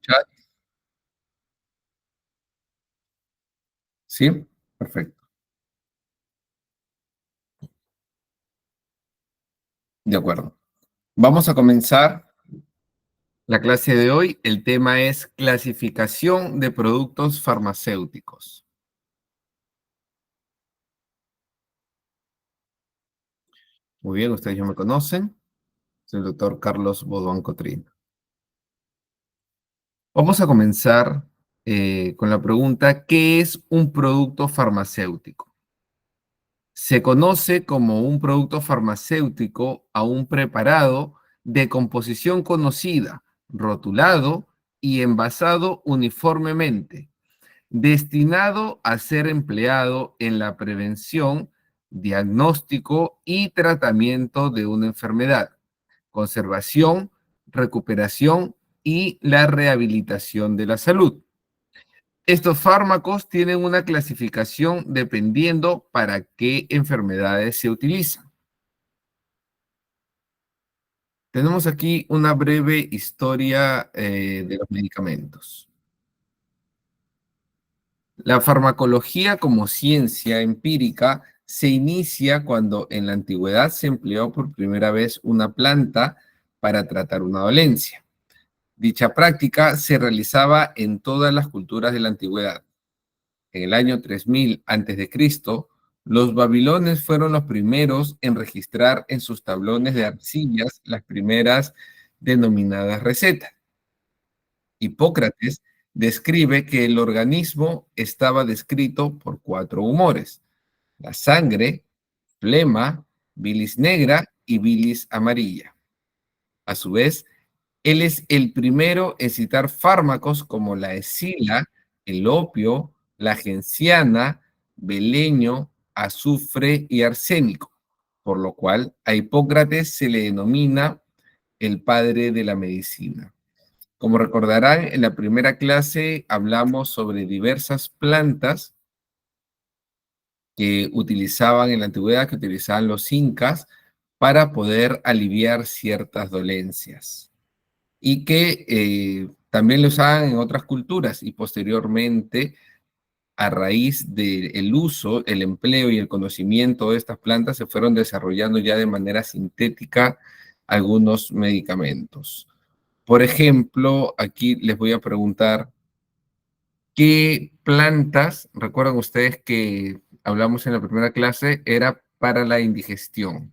chat. Sí, perfecto. De acuerdo. Vamos a comenzar la clase de hoy. El tema es clasificación de productos farmacéuticos. Muy bien, ustedes ya me conocen. Soy el doctor Carlos Bodoan Cotrín. Vamos a comenzar con la pregunta, ¿qué es un producto farmacéutico? Se conoce como un producto farmacéutico a un preparado de composición conocida, rotulado y envasado uniformemente, destinado a ser empleado en la prevención, diagnóstico y tratamiento de una enfermedad, conservación, recuperación y la rehabilitación de la salud. Estos fármacos tienen una clasificación dependiendo para qué enfermedades se utilizan. Tenemos aquí una breve historia de los medicamentos. La farmacología como ciencia empírica se inicia cuando en la antigüedad se empleó por primera vez una planta para tratar una dolencia. Dicha práctica se realizaba en todas las culturas de la antigüedad. En el año 3000 a.C., los babilones fueron los primeros en registrar en sus tablones de arcillas las primeras denominadas recetas. Hipócrates describe que el organismo estaba descrito por 4 humores: la sangre, flema, bilis negra y bilis amarilla. A su vez, él es el primero en citar fármacos como la escila, el opio, la genciana, beleño, azufre y arsénico, por lo cual a Hipócrates se le denomina el padre de la medicina. Como recordarán, en la primera clase hablamos sobre diversas plantas que utilizaban en la antigüedad, que utilizaban los incas para poder aliviar ciertas dolencias y que también lo usaban en otras culturas y posteriormente, a raíz del uso, el empleo y el conocimiento de estas plantas, se fueron desarrollando ya de manera sintética algunos medicamentos. Por ejemplo, aquí les voy a preguntar, ¿qué plantas, recuerdan ustedes que hablamos en la primera clase, era para la indigestión?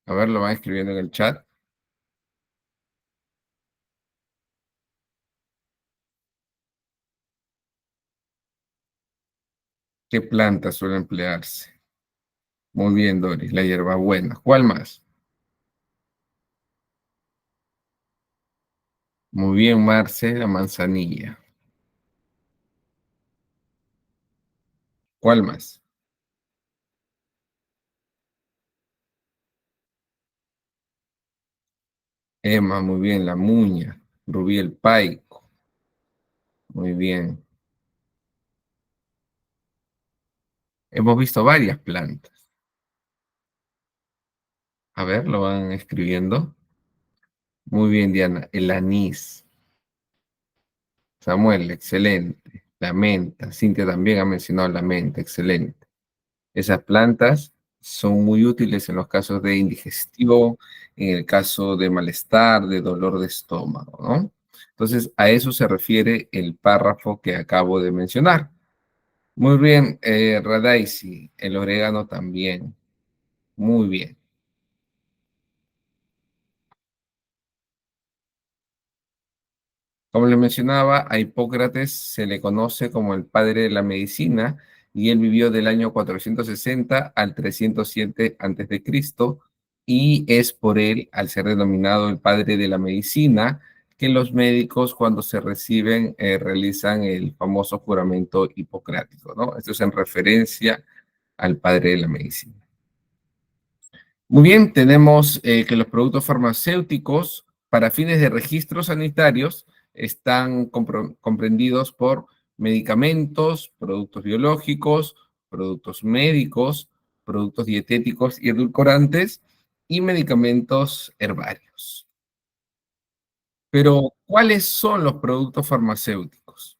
A ver, lo van escribiendo en el chat. ¿Qué planta suele emplearse? Muy bien, Doris, la hierbabuena. ¿Cuál más? Muy bien, Marce, la manzanilla. ¿Cuál más? Emma, muy bien, la muña. Rubí, el paico. Muy bien. Hemos visto varias plantas. A ver, lo van escribiendo. Muy bien, Diana. El anís. Samuel, excelente. La menta. Cintia también ha mencionado la menta, excelente. Esas plantas son muy útiles en los casos de indigestión, en el caso de malestar, de dolor de estómago, ¿no? Entonces, a eso se refiere el párrafo que acabo de mencionar. Muy bien, Radaisi, el orégano también. Muy bien. Como le mencionaba, a Hipócrates se le conoce como el padre de la medicina y él vivió del año 460 al 307 a.C. y es por él, al ser denominado el padre de la medicina, que los médicos cuando se reciben realizan el famoso juramento hipocrático, ¿no? Esto es en referencia al padre de la medicina. Muy bien, tenemos que los productos farmacéuticos para fines de registros sanitarios están comprendidos por medicamentos, productos biológicos, productos médicos, productos dietéticos y edulcorantes y medicamentos herbarios. Pero, ¿cuáles son los productos farmacéuticos?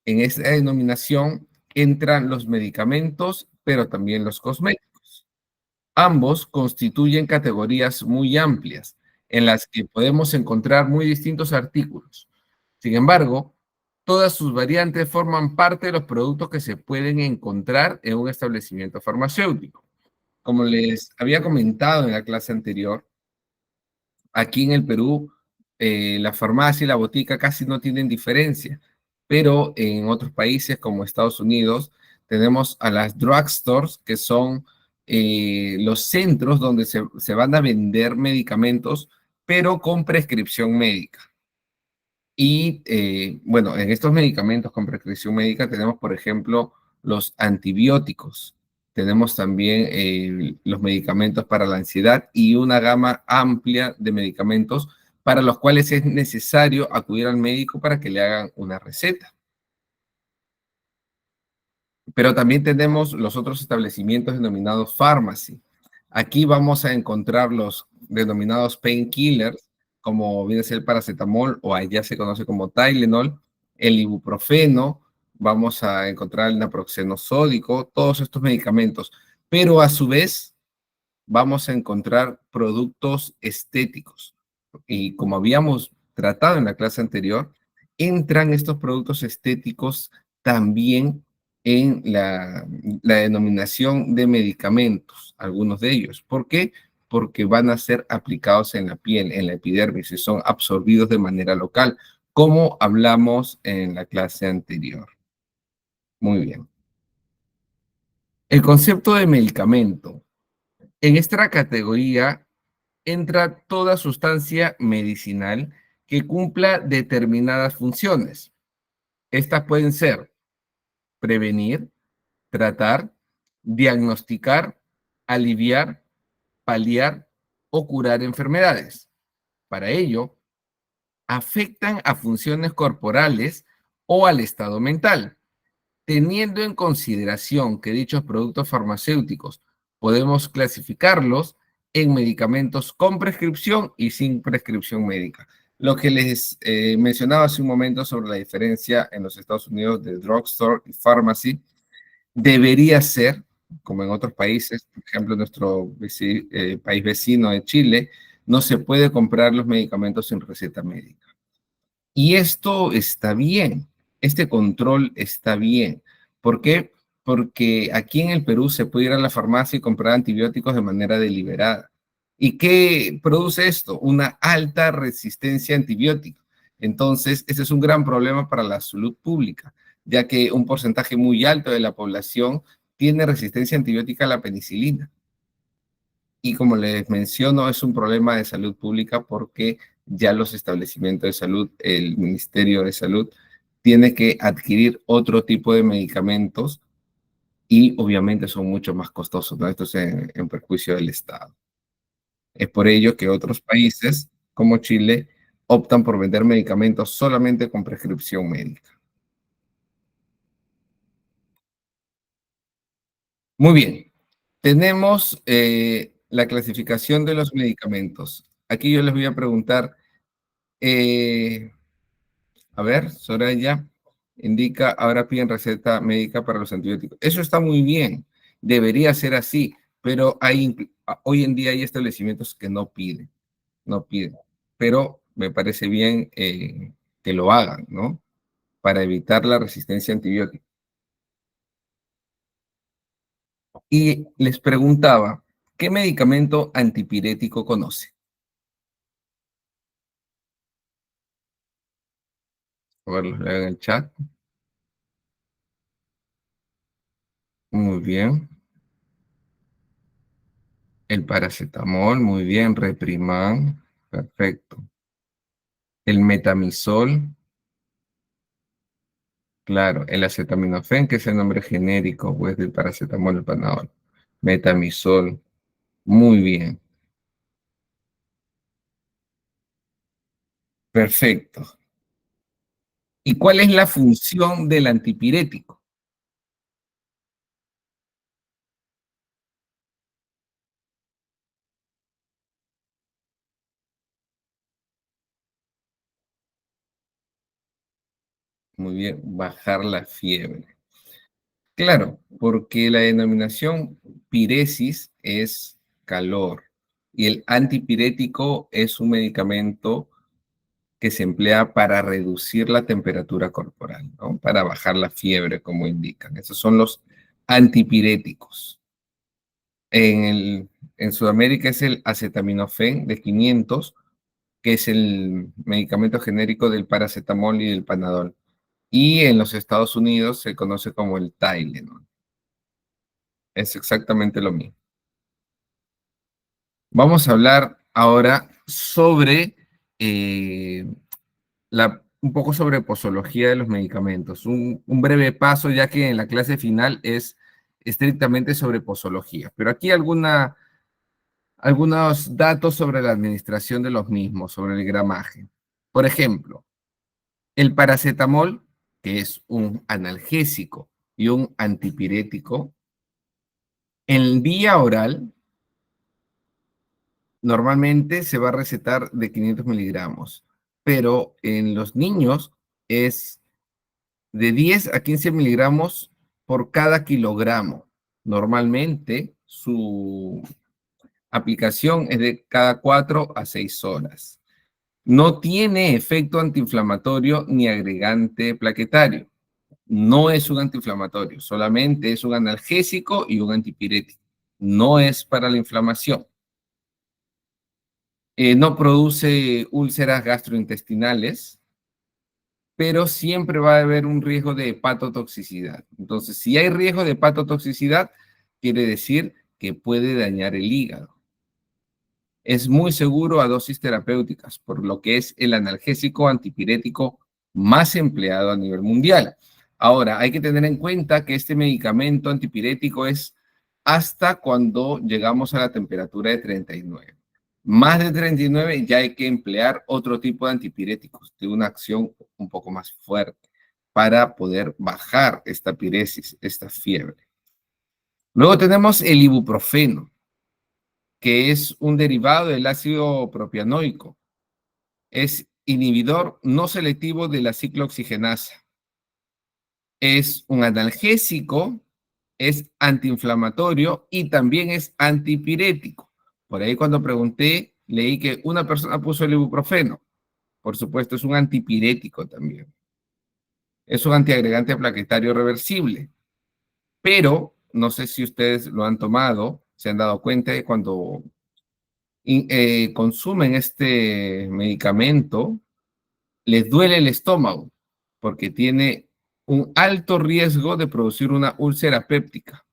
En esta denominación entran los medicamentos, pero también los cosméticos. Ambos constituyen categorías muy amplias en las que podemos encontrar muy distintos artículos. Sin embargo, todas sus variantes forman parte de los productos que se pueden encontrar en un establecimiento farmacéutico. Como les había comentado en la clase anterior, aquí en el Perú, la farmacia y la botica casi no tienen diferencia, pero en otros países como Estados Unidos tenemos a las drugstores, que son los centros donde se van a vender medicamentos, pero con prescripción médica. Y bueno, en estos medicamentos con prescripción médica tenemos, por ejemplo, los antibióticos. Tenemos también los medicamentos para la ansiedad y una gama amplia de medicamentos para los cuales es necesario acudir al médico para que le hagan una receta. Pero también tenemos los otros establecimientos denominados pharmacy. Aquí vamos a encontrar los denominados painkillers, como viene a ser el paracetamol o allá se conoce como Tylenol, el ibuprofeno, vamos a encontrar el naproxeno sódico, todos estos medicamentos. Pero a su vez vamos a encontrar productos estéticos. Y como habíamos tratado en la clase anterior, entran estos productos estéticos también en la denominación de medicamentos, algunos de ellos. ¿Por qué? Porque van a ser aplicados en la piel, en la epidermis, y son absorbidos de manera local, como hablamos en la clase anterior. Muy bien. El concepto de medicamento. En esta categoría entra toda sustancia medicinal que cumpla determinadas funciones. Estas pueden ser prevenir, tratar, diagnosticar, aliviar, paliar o curar enfermedades. Para ello, afectan a funciones corporales o al estado mental. Teniendo en consideración que dichos productos farmacéuticos podemos clasificarlos en medicamentos con prescripción y sin prescripción médica. Lo que les mencionaba hace un momento sobre la diferencia en los Estados Unidos de drugstore y pharmacy, debería ser, como en otros países, por ejemplo, en nuestro país vecino de Chile, no se puede comprar los medicamentos sin receta médica. Y esto está bien, este control está bien. ¿Por qué? Porque aquí en el Perú se puede ir a la farmacia y comprar antibióticos de manera deliberada. ¿Y qué produce esto? Una alta resistencia antibiótica. Entonces, ese es un gran problema para la salud pública, ya que un porcentaje muy alto de la población tiene resistencia antibiótica a la penicilina. Y como les menciono, es un problema de salud pública porque ya los establecimientos de salud, el Ministerio de Salud, tiene que adquirir otro tipo de medicamentos y obviamente son mucho más costosos, ¿no? Esto es en perjuicio del Estado. Es por ello que otros países, como Chile, optan por vender medicamentos solamente con prescripción médica. Muy bien, tenemos la clasificación de los medicamentos. Aquí yo les voy a preguntar, eh, a ver, Soraya indica, ahora piden receta médica para los antibióticos. Eso está muy bien, debería ser así, pero hoy en día hay establecimientos que no piden, pero me parece bien que lo hagan, ¿no? Para evitar la resistencia antibiótica. Y les preguntaba, ¿qué medicamento antipirético conoce? A ver, los leo en el chat. Muy bien. El paracetamol, muy bien. Repriman, perfecto. El metamizol, claro. El acetaminofén, que es el nombre genérico, pues, del paracetamol, el Panadol. Metamizol, muy bien. Perfecto. ¿Y cuál es la función del antipirético? Muy bien, bajar la fiebre. Claro, porque la denominación piresis es calor y el antipirético es un medicamento que se emplea para reducir la temperatura corporal, ¿no? Para bajar la fiebre, como indican. Esos son los antipiréticos. En Sudamérica es el acetaminofén de 500, que es el medicamento genérico del paracetamol y del panadol. Y en los Estados Unidos se conoce como el Tylenol. Es exactamente lo mismo. Vamos a hablar ahora sobre eh, un poco sobre posología de los medicamentos. Un breve paso, ya que en la clase final es estrictamente sobre posología. Pero aquí algunos datos sobre la administración de los mismos, sobre el gramaje. Por ejemplo, el paracetamol, que es un analgésico y un antipirético, en vía oral normalmente se va a recetar de 500 miligramos, pero en los niños es de 10 a 15 miligramos por cada kilogramo. Normalmente su aplicación es de cada 4 a 6 horas. No tiene efecto antiinflamatorio ni agregante plaquetario. No es un antiinflamatorio, solamente es un analgésico y un antipirético. No es para la inflamación. No produce úlceras gastrointestinales, pero siempre va a haber un riesgo de hepatotoxicidad. Entonces, si hay riesgo de hepatotoxicidad, quiere decir que puede dañar el hígado. Es muy seguro a dosis terapéuticas, por lo que es el analgésico antipirético más empleado a nivel mundial. Ahora, hay que tener en cuenta que este medicamento antipirético es hasta cuando llegamos a la temperatura de 39. Más de 39 ya hay que emplear otro tipo de antipiréticos de una acción un poco más fuerte para poder bajar esta piresis, esta fiebre. Luego tenemos el ibuprofeno, que es un derivado del ácido propianoico. Es inhibidor no selectivo de la ciclooxigenasa. Es un analgésico, es antiinflamatorio y también es antipirético. Por ahí cuando pregunté, leí que una persona puso el ibuprofeno. Por supuesto, es un antipirético también. Es un antiagregante plaquetario reversible. Pero no sé si ustedes lo han tomado, se han dado cuenta que cuando consumen este medicamento, les duele el estómago porque tiene un alto riesgo de producir una úlcera péptica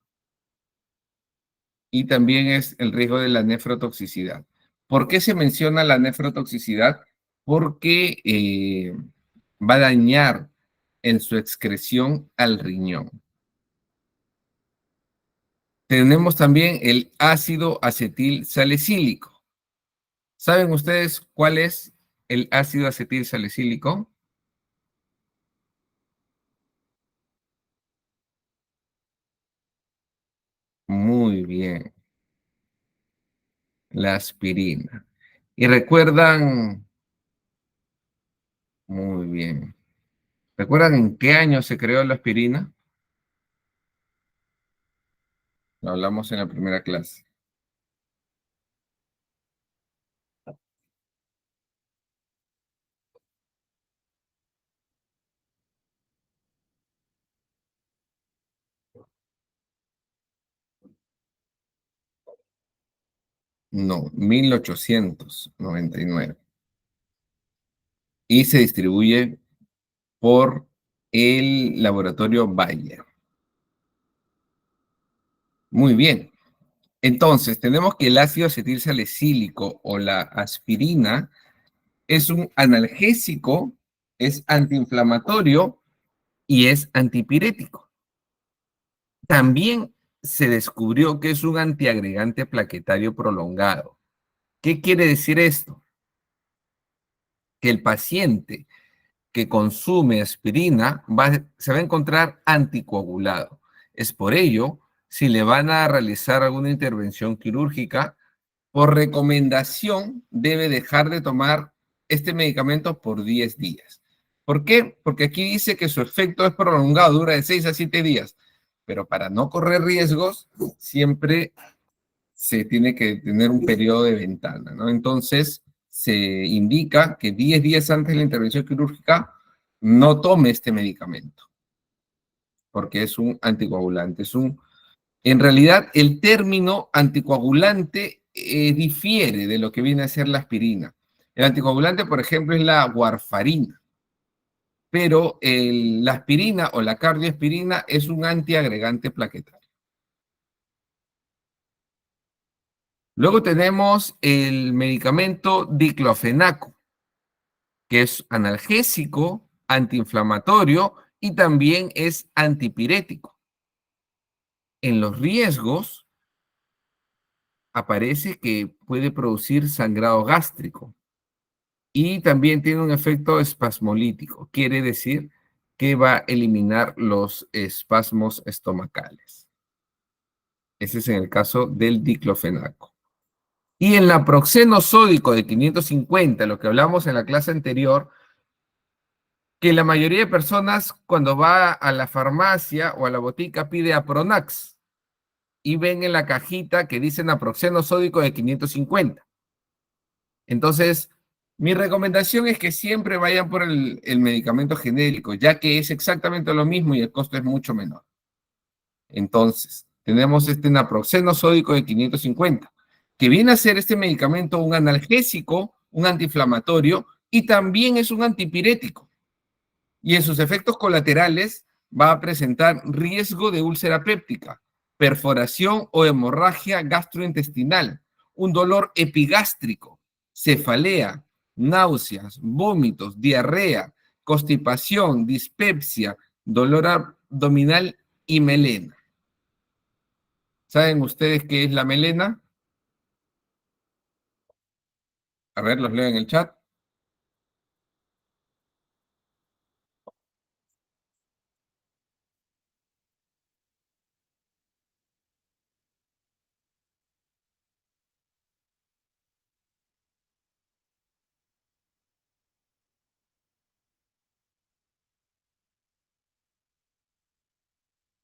y también es el riesgo de la nefrotoxicidad. ¿Por qué se menciona la nefrotoxicidad? Porque va a dañar en su excreción al riñón. Tenemos también el ácido acetil salicílico. ¿Saben ustedes cuál es el ácido acetil salicílico? Muy bien, la aspirina. Y recuerdan, muy bien, ¿recuerdan en qué año se creó la aspirina? Lo hablamos en la primera clase. No, 1899. Y se distribuye por el laboratorio Bayer. Muy bien. Entonces, tenemos que el ácido acetilsalicílico o la aspirina es un analgésico, es antiinflamatorio y es antipirético. También se descubrió que es un antiagregante plaquetario prolongado. ¿Qué quiere decir esto? Que el paciente que consume aspirina se va a encontrar anticoagulado. Es por ello, si le van a realizar alguna intervención quirúrgica, por recomendación debe dejar de tomar este medicamento por 10 días. ¿Por qué? Porque aquí dice que su efecto es prolongado, dura de 6 a 7 días, pero para no correr riesgos, siempre se tiene que tener un periodo de ventana, ¿no? Entonces, se indica que 10 días antes de la intervención quirúrgica no tome este medicamento, porque es un anticoagulante. En realidad, el término anticoagulante difiere de lo que viene a ser la aspirina. El anticoagulante, por ejemplo, es la warfarina, pero la aspirina o la cardioaspirina es un antiagregante plaquetario. Luego tenemos el medicamento diclofenaco, que es analgésico, antiinflamatorio y también es antipirético. En los riesgos aparece que puede producir sangrado gástrico y también tiene un efecto espasmolítico, quiere decir que va a eliminar los espasmos estomacales. Ese es en el caso del diclofenaco. Y el naproxeno sódico de 550, lo que hablamos en la clase anterior, que la mayoría de personas cuando va a la farmacia o a la botica pide Apronax y ven en la cajita que dice naproxeno sódico de 550. Entonces, mi recomendación es que siempre vayan por el medicamento genérico, ya que es exactamente lo mismo y el costo es mucho menor. Entonces, tenemos este naproxeno sódico de 550, que viene a ser este medicamento un analgésico, un antiinflamatorio y también es un antipirético. Y en sus efectos colaterales va a presentar riesgo de úlcera péptica, perforación o hemorragia gastrointestinal, un dolor epigástrico, cefalea, náuseas, vómitos, diarrea, constipación, dispepsia, dolor abdominal y melena. ¿Saben ustedes qué es la melena? A ver, los leo en el chat.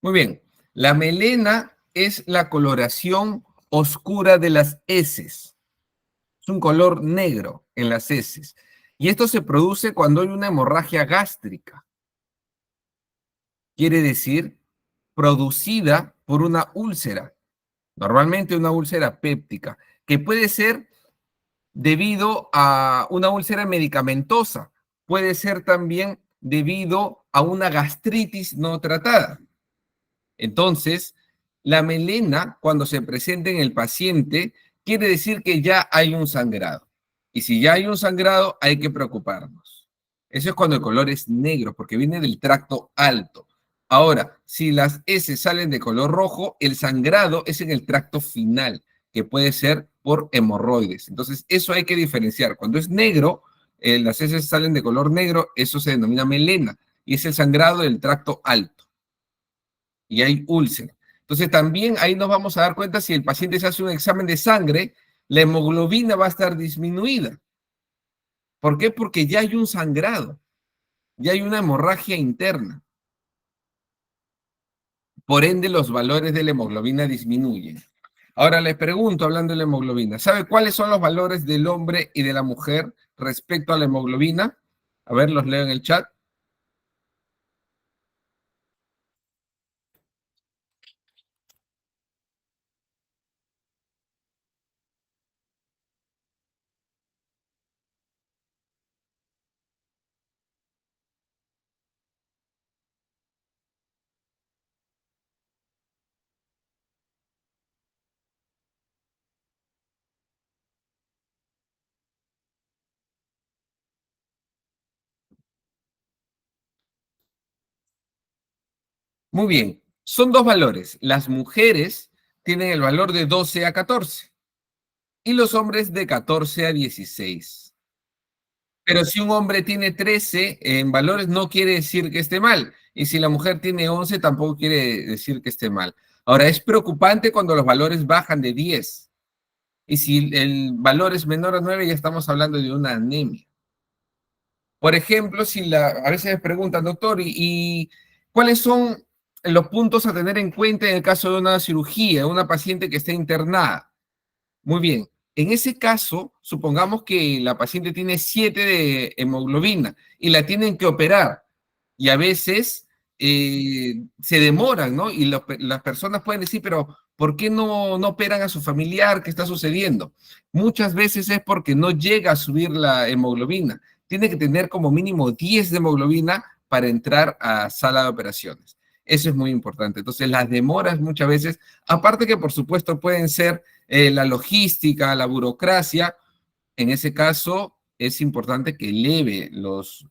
Muy bien. La melena es la coloración oscura de las heces. Es un color negro en las heces. Y esto se produce cuando hay una hemorragia gástrica. Quiere decir producida por una úlcera, normalmente una úlcera péptica, que puede ser debido a una úlcera medicamentosa, puede ser también debido a una gastritis no tratada. Entonces, la melena, cuando se presenta en el paciente, quiere decir que ya hay un sangrado. Y si ya hay un sangrado, hay que preocuparnos. Eso es cuando el color es negro, porque viene del tracto alto. Ahora, si las heces salen de color rojo, el sangrado es en el tracto final, que puede ser por hemorroides. Entonces, eso hay que diferenciar. Cuando es negro, las heces salen de color negro, eso se denomina melena, y es el sangrado del tracto alto y hay úlcera. Entonces también ahí nos vamos a dar cuenta si el paciente se hace un examen de sangre, la hemoglobina va a estar disminuida. ¿Por qué? Porque ya hay un sangrado, ya hay una hemorragia interna. Por ende, los valores de la hemoglobina disminuyen. Ahora les pregunto, hablando de la hemoglobina, ¿sabe cuáles son los valores del hombre y de la mujer respecto a la hemoglobina? A ver, los leo en el chat. Muy bien, son dos valores. Las mujeres tienen el valor de 12 a 14 y los hombres de 14 a 16. Pero si un hombre tiene 13 en valores, no quiere decir que esté mal. Y si la mujer tiene 11, tampoco quiere decir que esté mal. Ahora, es preocupante cuando los valores bajan de 10. Y si el valor es menor a 9, ya estamos hablando de una anemia. Por ejemplo, a veces me preguntan, doctor, ¿y cuáles son los puntos a tener en cuenta en el caso de una cirugía, una paciente que esté internada? Muy bien. En ese caso, supongamos que la paciente tiene 7 de hemoglobina y la tienen que operar. Y a veces se demoran, ¿no? Y las personas pueden decir, pero ¿por qué no operan a su familiar? ¿Qué está sucediendo? Muchas veces es porque no llega a subir la hemoglobina. Tiene que tener como mínimo 10 de hemoglobina para entrar a sala de operaciones. Eso es muy importante. Entonces, las demoras muchas veces, aparte que por supuesto pueden ser la logística, la burocracia, en ese caso es importante que eleve los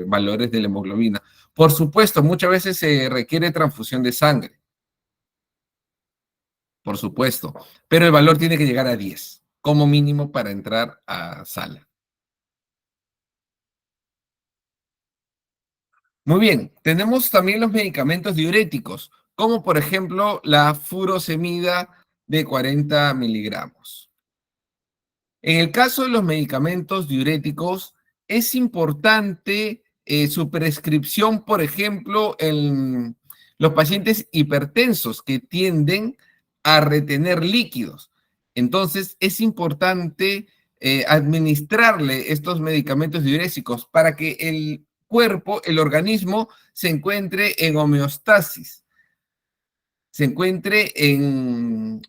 valores de la hemoglobina. Por supuesto, muchas veces se requiere transfusión de sangre, por supuesto, pero el valor tiene que llegar a 10 como mínimo para entrar a sala. Muy bien, tenemos también los medicamentos diuréticos, como por ejemplo la furosemida de 40 miligramos. En el caso de los medicamentos diuréticos, es importante su prescripción, por ejemplo, en los pacientes hipertensos que tienden a retener líquidos. Entonces, es importante administrarle estos medicamentos diuréticos para que el cuerpo, el organismo, se encuentre en homeostasis, se encuentre en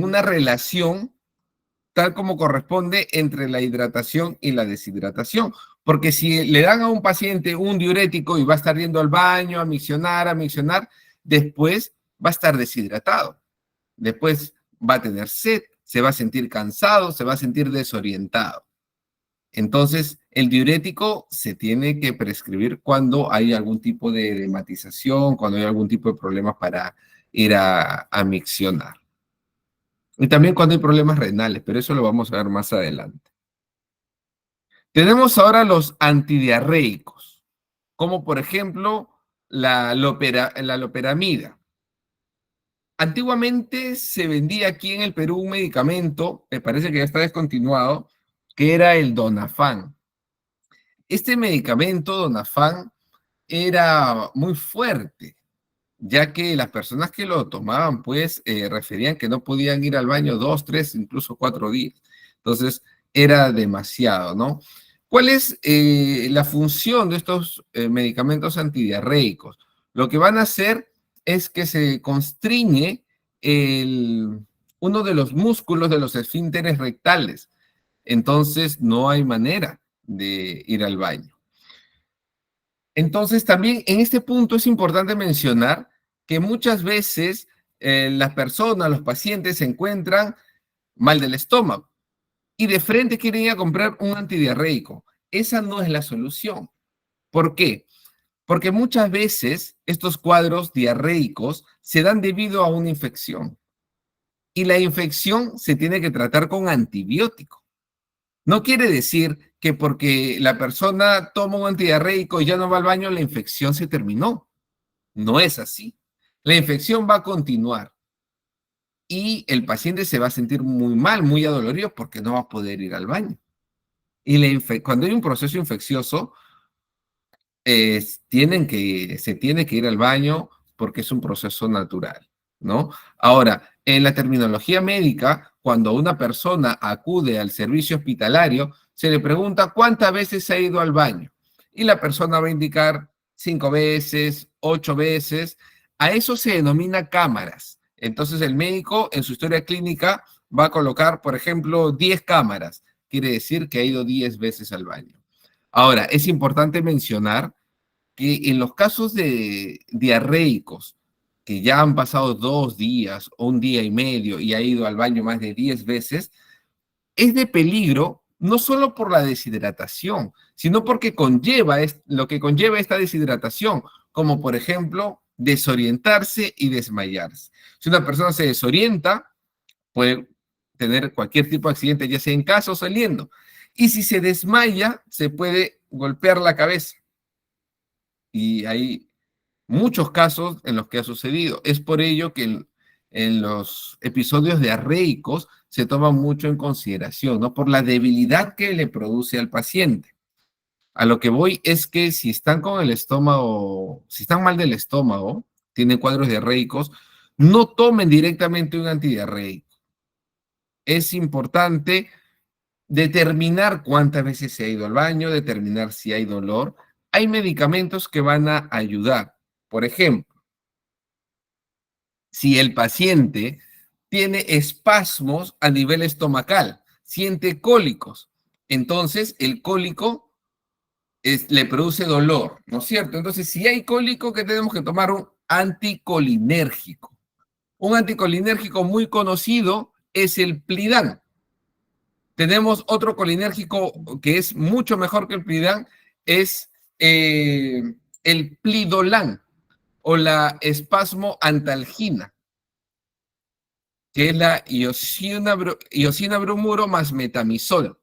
una relación tal como corresponde entre la hidratación y la deshidratación. Porque si le dan a un paciente un diurético y va a estar yendo al baño, a miccionar, después va a estar deshidratado. Después va a tener sed, se va a sentir cansado, se va a sentir desorientado. Entonces, el diurético se tiene que prescribir cuando hay algún tipo de edematización, cuando hay algún tipo de problemas para ir a miccionar. Y también cuando hay problemas renales, pero eso lo vamos a ver más adelante. Tenemos ahora los antidiarreicos, como por ejemplo la loperamida. Antiguamente se vendía aquí en el Perú un medicamento, me parece que ya está descontinuado, que era el Donafán. Este medicamento, Donafán, era muy fuerte, ya que las personas que lo tomaban, pues, referían que no podían ir al baño 2, 3, incluso 4 días. Entonces, era demasiado, ¿no? ¿Cuál es la función de estos medicamentos antidiarreicos? Lo que van a hacer es que se constriñe uno de los músculos de los esfínteres rectales. Entonces, no hay manera de ir al baño. Entonces, también en este punto es importante mencionar que muchas veces las personas, los pacientes se encuentran mal del estómago y de frente quieren ir a comprar un antidiarreico. Esa no es la solución. ¿Por qué? Porque muchas veces estos cuadros diarreicos se dan debido a una infección y la infección se tiene que tratar con antibiótico. No quiere decir que porque la persona toma un antidiarreico y ya no va al baño, la infección se terminó. No es así. La infección va a continuar y el paciente se va a sentir muy mal, muy adolorido porque no va a poder ir al baño. Y cuando hay un proceso infeccioso, se tiene que ir al baño porque es un proceso natural, ¿no? Ahora, en la terminología médica, cuando una persona acude al servicio hospitalario, se le pregunta cuántas veces ha ido al baño. Y la persona va a indicar 5 veces, 8 veces. A eso se denomina cámaras. Entonces, el médico en su historia clínica va a colocar, por ejemplo, 10 cámaras. Quiere decir que ha ido 10 veces al baño. Ahora, es importante mencionar que en los casos de diarreicos, que ya han pasado 2 días o un día y medio y ha ido al baño más de 10 veces, es de peligro no solo por la deshidratación, sino porque lo que conlleva esta deshidratación, como por ejemplo desorientarse y desmayarse. Si una persona se desorienta, puede tener cualquier tipo de accidente, ya sea en casa o saliendo. Y si se desmaya, se puede golpear la cabeza. Y hay muchos casos en los que ha sucedido. Es por ello que en los episodios diarreicos se toma mucho en consideración, ¿no? Por la debilidad que le produce al paciente. A lo que voy es que si están con el estómago, si están mal del estómago, tienen cuadros diarreicos, no tomen directamente un antidiarreico. Es importante determinar cuántas veces se ha ido al baño, determinar si hay dolor. Hay medicamentos que van a ayudar. Por ejemplo, si el paciente tiene espasmos a nivel estomacal, siente cólicos, entonces el cólico le produce dolor, ¿no es cierto? Entonces, si hay cólico, ¿qué tenemos que tomar? Un anticolinérgico. Un anticolinérgico muy conocido es el Plidan. Tenemos otro colinérgico que es mucho mejor que el Plidan, es el Plidolan o la espasmo antalgina, que es la iosina bromuro más metamizol.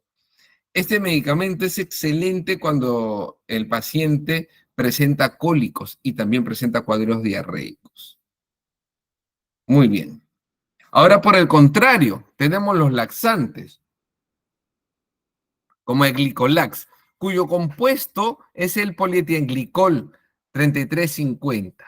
Este medicamento es excelente cuando el paciente presenta cólicos y también presenta cuadros diarreicos. Muy bien. Ahora, por el contrario, tenemos los laxantes, como el Glicolax, cuyo compuesto es el polietilenglicol 3350.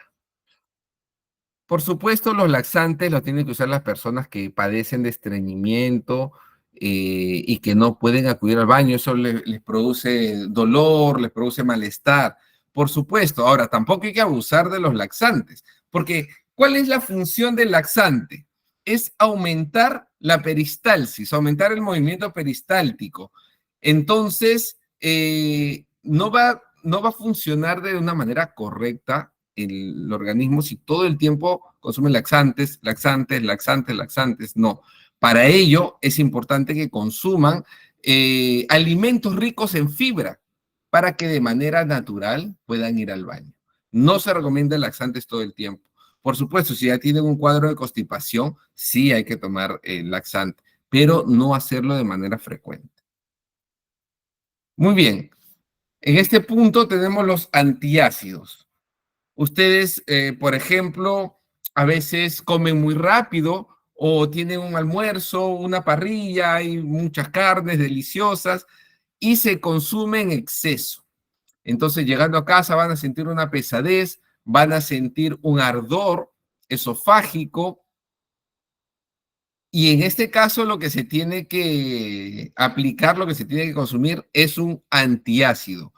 Por supuesto, los laxantes los tienen que usar las personas que padecen de estreñimiento y que no pueden acudir al baño. Eso les produce dolor, les produce malestar. Por supuesto, ahora tampoco hay que abusar de los laxantes, porque ¿cuál es la función del laxante? Es aumentar la peristalsis, aumentar el movimiento peristáltico. Entonces, no va a funcionar de una manera correcta el organismo si todo el tiempo consume laxantes, laxantes, laxantes, laxantes. No. Para ello es importante que consuman alimentos ricos en fibra para que de manera natural puedan ir al baño. No se recomienda laxantes todo el tiempo. Por supuesto, si ya tienen un cuadro de constipación, sí hay que tomar laxante, pero no hacerlo de manera frecuente. Muy bien. En este punto tenemos los antiácidos. Ustedes, por ejemplo, a veces comen muy rápido o tienen un almuerzo, una parrilla, hay muchas carnes deliciosas y se consume en exceso. Entonces, llegando a casa van a sentir una pesadez, van a sentir un ardor esofágico y en este caso lo que se tiene que aplicar, lo que se tiene que consumir es un antiácido.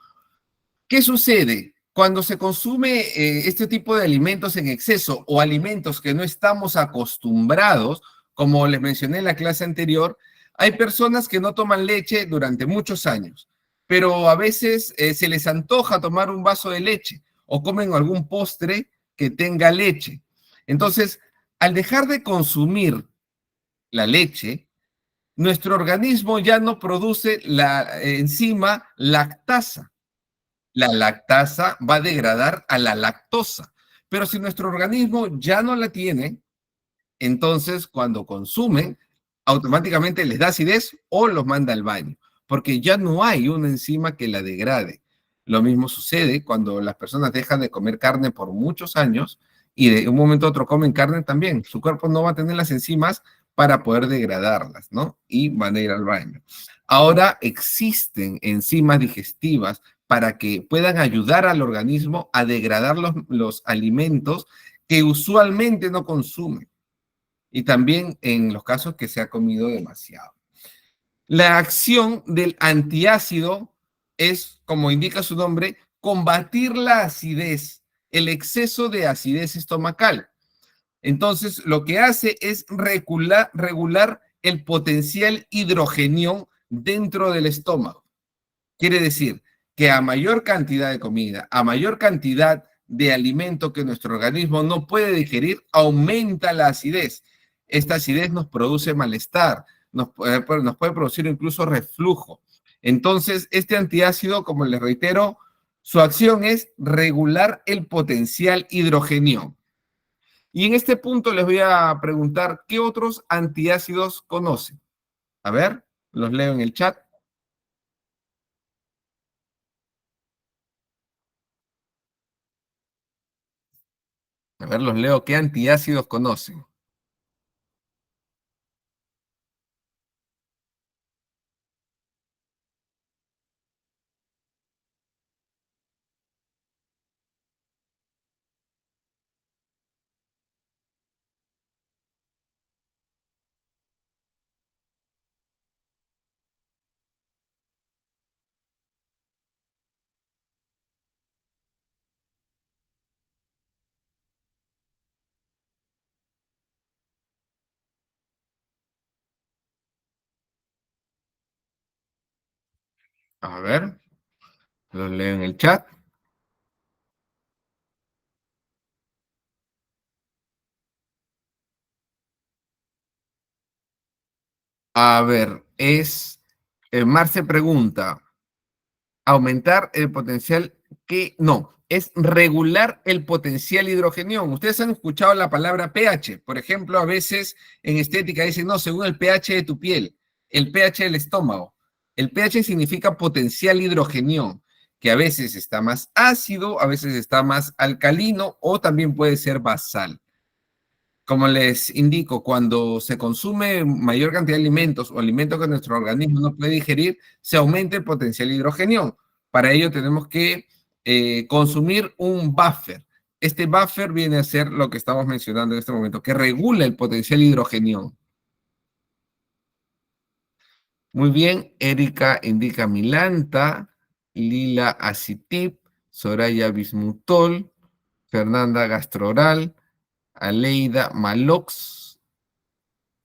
¿Qué sucede? Cuando se consume este tipo de alimentos en exceso o alimentos que no estamos acostumbrados, como les mencioné en la clase anterior, hay personas que no toman leche durante muchos años, pero a veces se les antoja tomar un vaso de leche o comen algún postre que tenga leche. Entonces, al dejar de consumir la leche, nuestro organismo ya no produce la enzima lactasa. La lactasa va a degradar a la lactosa. Pero si nuestro organismo ya no la tiene, entonces cuando consumen, automáticamente les da acidez o los manda al baño, porque ya no hay una enzima que la degrade. Lo mismo sucede cuando las personas dejan de comer carne por muchos años y de un momento a otro comen carne también. Su cuerpo no va a tener las enzimas para poder degradarlas, ¿no? Y van a ir al baño. Ahora existen enzimas digestivas para que puedan ayudar al organismo a degradar los alimentos que usualmente no consumen y también en los casos que se ha comido demasiado. La acción del antiácido es, como indica su nombre, combatir la acidez, el exceso de acidez estomacal. Entonces, lo que hace es regular el potencial hidrogenión dentro del estómago. Quiere decir que a mayor cantidad de comida, a mayor cantidad de alimento que nuestro organismo no puede digerir, aumenta la acidez. Esta acidez nos produce malestar, nos puede producir incluso reflujo. Entonces, este antiácido, como les reitero, su acción es regular el potencial hidrogenión. Y en este punto les voy a preguntar, ¿qué otros antiácidos conocen? A ver, los leo en el chat. A ver, los leo. ¿Qué antiácidos conocen? A ver, lo leo en el chat. A ver, Marce pregunta, aumentar el potencial que, no, es regular el potencial hidrogenión. Ustedes han escuchado la palabra pH. Por ejemplo, a veces en estética dicen, no, según el pH de tu piel, el pH del estómago. El pH significa potencial hidrogenión, que a veces está más ácido, a veces está más alcalino o también puede ser basal. Como les indico, cuando se consume mayor cantidad de alimentos o alimentos que nuestro organismo no puede digerir, se aumenta el potencial hidrogenión. Para ello tenemos que consumir un buffer. Este buffer viene a ser lo que estamos mencionando en este momento, que regula el potencial hidrogenión. Muy bien, Erika indica Milanta, Lila Acitip, Soraya Bismutol, Fernanda Gastroral, Aleida Malox,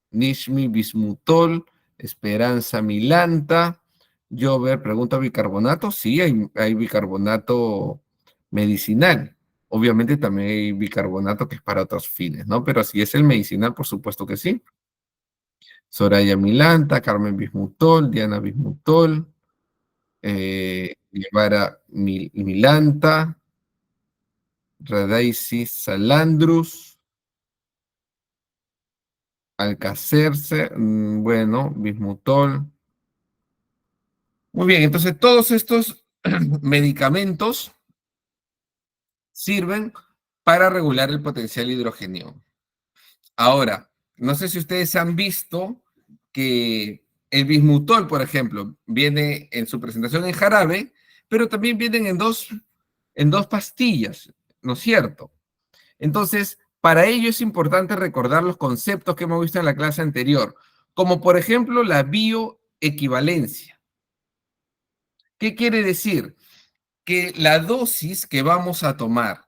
Nishmi Bismutol, Esperanza Milanta. Jover pregunta, ¿bicarbonato? Sí, hay bicarbonato medicinal. Obviamente también hay bicarbonato que es para otros fines, ¿no? Pero si es el medicinal, por supuesto que sí. Soraya Milanta, Carmen Bismutol, Diana Bismutol, Guevara Milanta, Radaisi Salandrus, Alcacerse, bueno, Bismutol. Muy bien, entonces todos estos medicamentos sirven para regular el potencial hidrogenio. Ahora, no sé si ustedes han visto que el bismutol, por ejemplo, viene en su presentación en jarabe, pero también vienen en dos pastillas, ¿no es cierto? Entonces, para ello es importante recordar los conceptos que hemos visto en la clase anterior, como por ejemplo la bioequivalencia. ¿Qué quiere decir? Que la dosis que vamos a tomar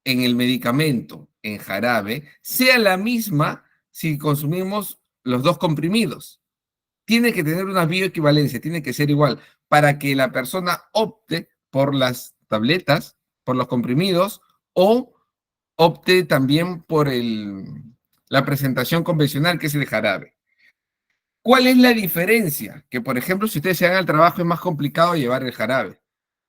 en el medicamento, en jarabe, sea la misma si consumimos los dos comprimidos. Tiene que tener una bioequivalencia, tiene que ser igual, para que la persona opte por las tabletas, por los comprimidos, o opte también por la presentación convencional, que es el jarabe. ¿Cuál es la diferencia? Que, por ejemplo, si ustedes se van al trabajo es más complicado llevar el jarabe,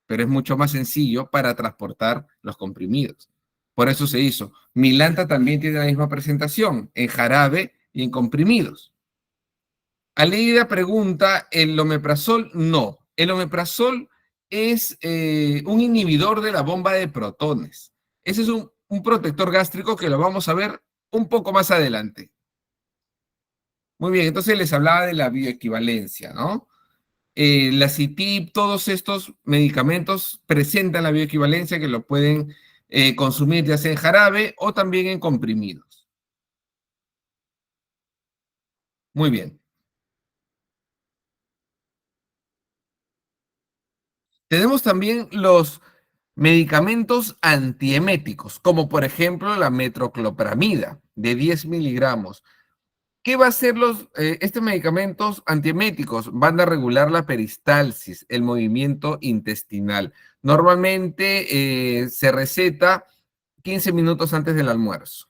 pero es mucho más sencillo para transportar los comprimidos. Por eso se hizo. Milanta también tiene la misma presentación, en jarabe y en comprimidos. Aleida pregunta, ¿el omeprazol? No. El omeprazol es un inhibidor de la bomba de protones. Ese es un protector gástrico que lo vamos a ver un poco más adelante. Muy bien, entonces les hablaba de la bioequivalencia, ¿no? La CITIP, todos estos medicamentos presentan la bioequivalencia que lo pueden consumir ya sea en jarabe o también en comprimidos. Muy bien. Tenemos también los medicamentos antieméticos, como por ejemplo la metroclopramida de 10 miligramos. ¿Qué va a hacer estos medicamentos antieméticos? Van a regular la peristalsis, el movimiento intestinal. Normalmente se receta 15 minutos antes del almuerzo.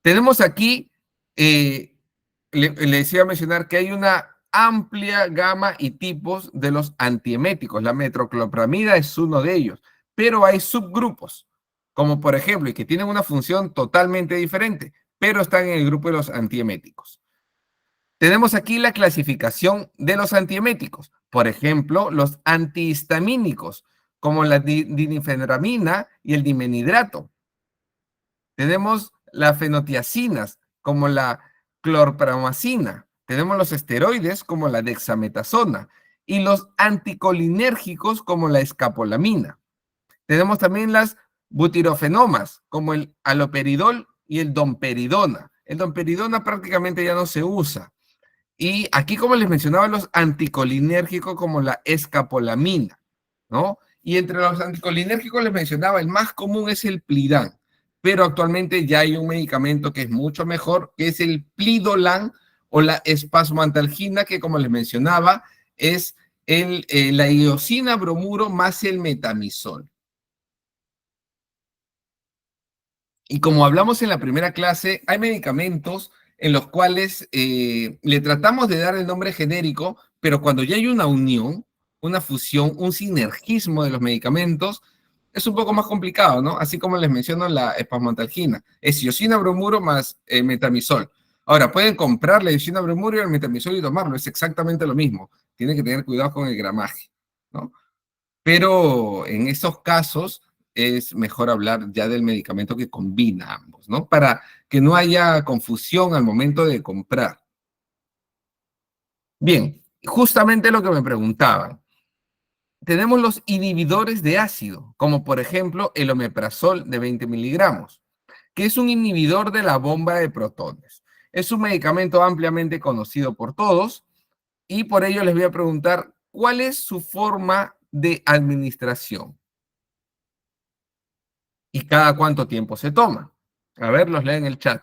Tenemos aquí, les iba a mencionar que hay una amplia gama y tipos de los antieméticos. La metroclopramida es uno de ellos, pero hay subgrupos, como por ejemplo, y que tienen una función totalmente diferente, pero están en el grupo de los antieméticos. Tenemos aquí la clasificación de los antieméticos. Por ejemplo, los antihistamínicos, como la difenhidramina y el dimenidrato. Tenemos las fenotiacinas, como la clorpramazina. Tenemos los esteroides, como la dexametasona. Y los anticolinérgicos, como la escapolamina. Tenemos también las butirofenomas, como el aloperidol y el domperidona. El domperidona prácticamente ya no se usa. Y aquí, como les mencionaba, los anticolinérgicos como la escapolamina, ¿no? Y entre los anticolinérgicos les mencionaba, el más común es el Plidan, pero actualmente ya hay un medicamento que es mucho mejor, que es el Plidolan o la espasmoantalgina, que como les mencionaba, es La iosina bromuro más el metamizol. Y como hablamos en la primera clase, hay medicamentos en los cuales le tratamos de dar el nombre genérico, pero cuando ya hay una unión, una fusión, un sinergismo de los medicamentos, es un poco más complicado, ¿no? Así como les menciono la espasmotalgina. Es iosina bromuro más metamizol. Ahora, pueden comprar la iosina bromuro y el metamizol y tomarlo. Es exactamente lo mismo. Tienen que tener cuidado con el gramaje, ¿no? Pero en esos casos es mejor hablar ya del medicamento que combina ambos, ¿no? Para que no haya confusión al momento de comprar. Bien, justamente lo que me preguntaban. Tenemos los inhibidores de ácido, como por ejemplo el omeprazol de 20 miligramos, que es un inhibidor de la bomba de protones. Es un medicamento ampliamente conocido por todos y por ello les voy a preguntar cuál es su forma de administración. ¿Y cada cuánto tiempo se toma? A ver, los leo en el chat.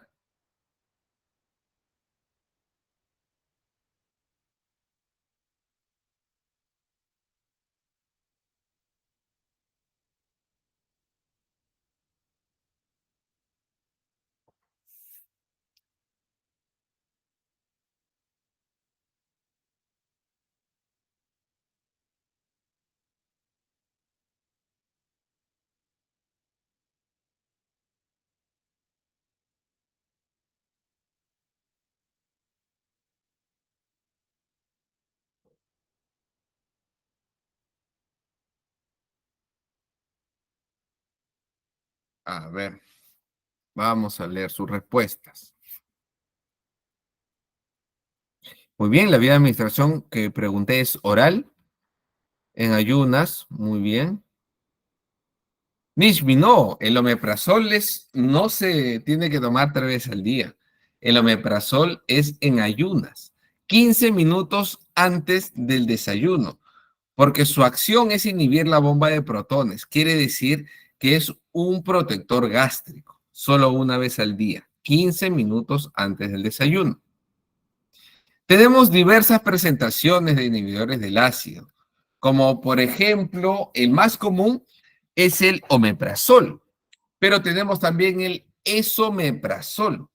A ver, vamos a leer sus respuestas. Muy bien, la vía de administración que pregunté es oral, en ayunas, muy bien. Nishmi, no, el omeprazol no se tiene que tomar 3 veces al día. El omeprazol es en ayunas, 15 minutos antes del desayuno, porque su acción es inhibir la bomba de protones. Quiere decir que es un protector gástrico, solo 1 vez al día, 15 minutos antes del desayuno. Tenemos diversas presentaciones de inhibidores del ácido, como por ejemplo, el más común es el omeprazol, pero tenemos también el esomeprazol,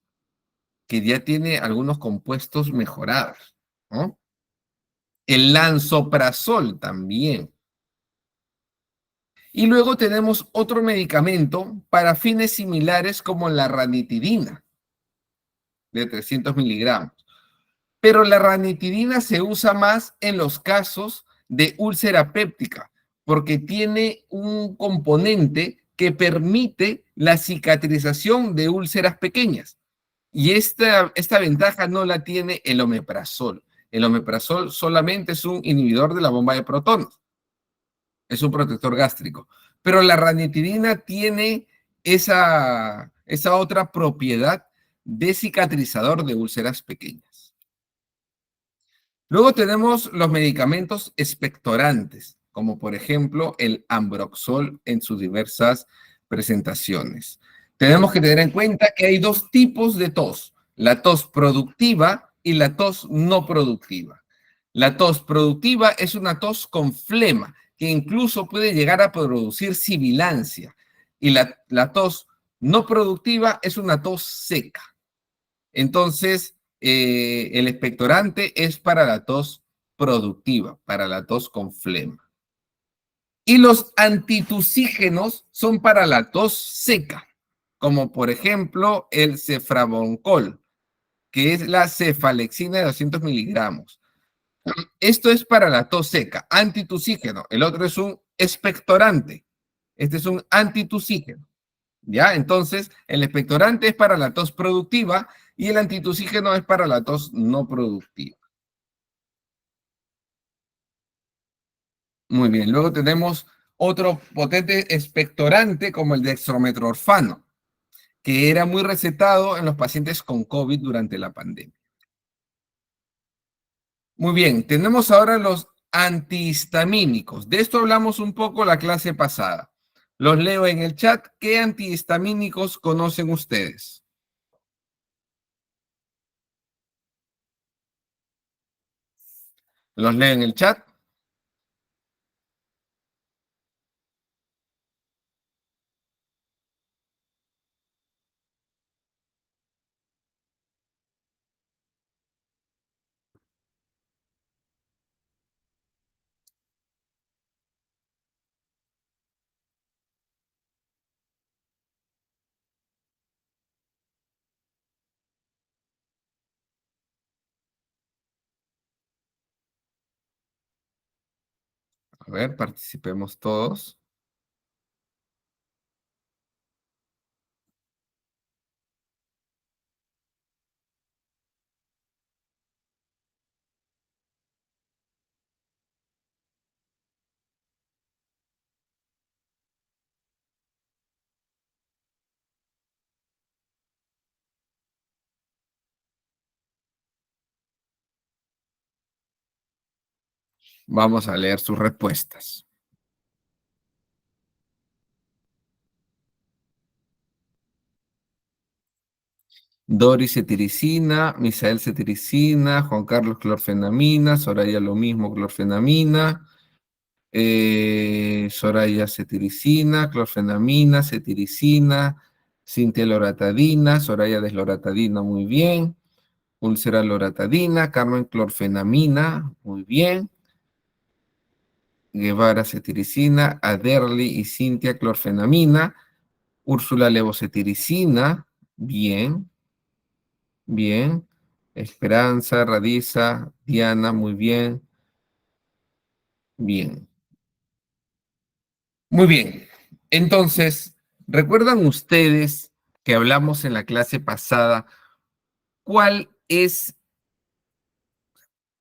que ya tiene algunos compuestos mejorados, ¿no? El lansoprazol también. Y luego tenemos otro medicamento para fines similares como la ranitidina, de 300 miligramos. Pero la ranitidina se usa más en los casos de úlcera péptica, porque tiene un componente que permite la cicatrización de úlceras pequeñas. Y esta ventaja no la tiene el omeprazol. El omeprazol solamente es un inhibidor de la bomba de protones, es un protector gástrico. Pero la ranitidina tiene esa otra propiedad de cicatrizador de úlceras pequeñas. Luego tenemos los medicamentos expectorantes, como por ejemplo el Ambroxol en sus diversas presentaciones. Tenemos que tener en cuenta que hay dos tipos de tos, la tos productiva y la tos no productiva. La tos productiva es una tos con flema, que incluso puede llegar a producir sibilancia. Y la tos no productiva es una tos seca. Entonces, el expectorante es para la tos productiva, para la tos con flema. Y los antitusígenos son para la tos seca, como por ejemplo el cefraboncol, que es la cefalexina de 200 miligramos. Esto es para la tos seca, antitusígeno. El otro es un expectorante. Este es un antitusígeno. ¿Ya? Entonces, el expectorante es para la tos productiva y el antitusígeno es para la tos no productiva. Muy bien, luego tenemos otro potente expectorante como el dextrometorfano, que era muy recetado en los pacientes con COVID durante la pandemia. Muy bien, tenemos ahora los antihistamínicos. De esto hablamos un poco la clase pasada. Los leo en el chat. ¿Qué antihistamínicos conocen ustedes? Los leo en el chat. A ver, participemos todos. Vamos a leer sus respuestas. Doris cetiricina, Misael cetiricina, Juan Carlos clorfenamina, Soraya lo mismo, clorfenamina, Soraya cetiricina, clorfenamina, cetiricina, Cintia loratadina, Soraya desloratadina, muy bien, úlcera loratadina, Carmen clorfenamina, muy bien, Guevara cetiricina, Aderly y Cintia clorfenamina, Úrsula levocetiricina, bien, bien. Esperanza, Radiza, Diana, muy bien, bien. Muy bien. Entonces, ¿recuerdan ustedes que hablamos en la clase pasada cuál es,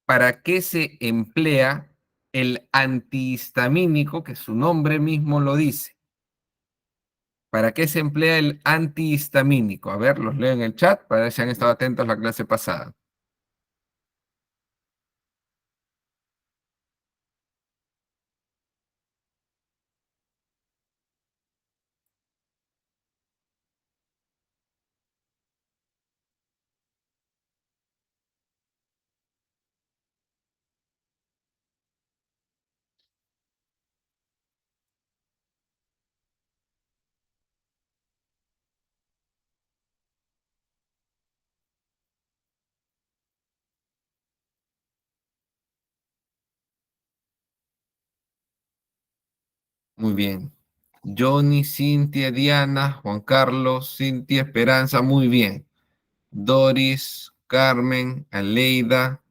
para qué se emplea el antihistamínico, que su nombre mismo lo dice? ¿Para qué se emplea el antihistamínico? A ver, los leo en el chat para ver si han estado atentos a la clase pasada. Muy bien. Johnny, Cintia, Diana, Juan Carlos, Cintia, Esperanza, muy bien. Doris, Carmen, Aleida,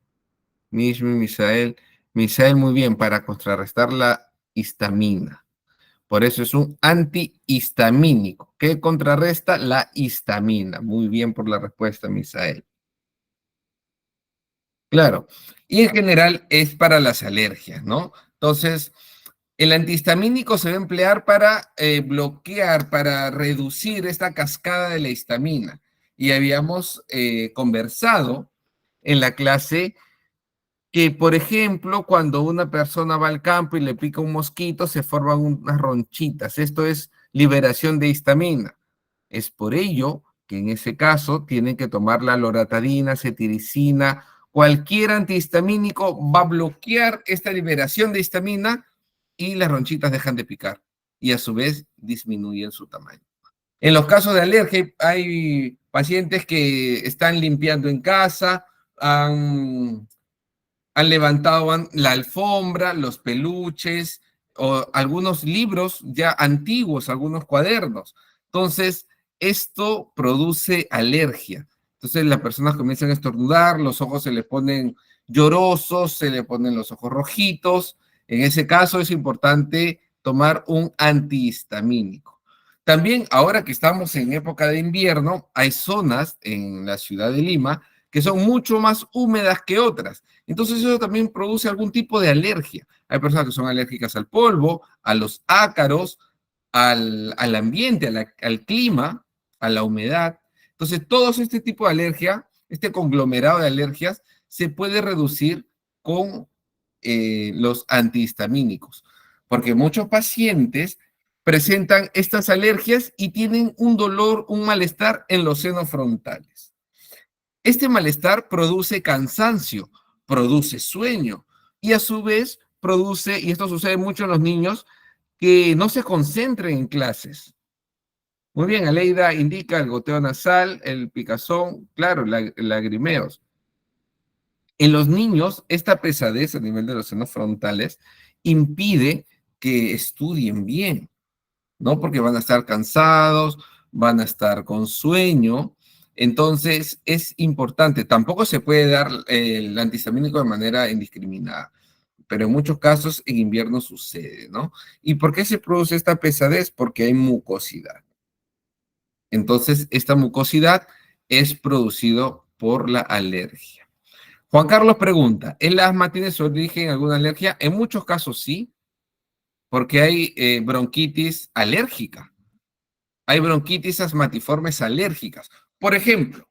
Mishmi, Misael. Misael, muy bien, para contrarrestar la histamina. Por eso es un antihistamínico que contrarresta la histamina. Muy bien por la respuesta, Misael. Claro. Y en general es para las alergias, ¿no? Entonces, el antihistamínico se va a emplear para bloquear, para reducir esta cascada de la histamina. Y habíamos conversado en la clase que, por ejemplo, cuando una persona va al campo y le pica un mosquito, se forman unas ronchitas. Esto es liberación de histamina. Es por ello que en ese caso tienen que tomar la loratadina, cetiricina, cualquier antihistamínico va a bloquear esta liberación de histamina y las ronchitas dejan de picar y a su vez disminuyen su tamaño. En los casos de alergia hay pacientes que están limpiando en casa, han levantado la alfombra, los peluches o algunos libros ya antiguos, algunos cuadernos. Entonces, esto produce alergia. Entonces, las personas comienzan a estornudar, los ojos se les ponen llorosos, se le ponen los ojos rojitos. En ese caso, es importante tomar un antihistamínico. También, ahora que estamos en época de invierno, hay zonas en la ciudad de Lima que son mucho más húmedas que otras. Entonces eso también produce algún tipo de alergia. Hay personas que son alérgicas al polvo, a los ácaros, al ambiente, al clima, a la humedad. Entonces todo este tipo de alergia, este conglomerado de alergias, se puede reducir con los antihistamínicos. Porque muchos pacientes presentan estas alergias y tienen un dolor, un malestar en los senos frontales. Este malestar produce cansancio, produce sueño y a su vez produce, y esto sucede mucho en los niños, que no se concentren en clases. Muy bien, Aleida indica el goteo nasal, el picazón, claro, lagrimeos. En los niños, esta pesadez a nivel de los senos frontales impide que estudien bien. ¿No? Porque van a estar cansados, van a estar con sueño. Entonces, es importante. Tampoco se puede dar el antihistamínico de manera indiscriminada. pero en muchos casos en invierno sucede, ¿no? ¿Y por qué se produce esta pesadez? Porque hay mucosidad. Entonces, esta mucosidad es producido por la alergia. Juan Carlos pregunta, ¿el asma tiene su origen en alguna alergia? En muchos casos sí, porque hay bronquitis alérgica. Hay bronquitis asmatiformes alérgicas. Por ejemplo,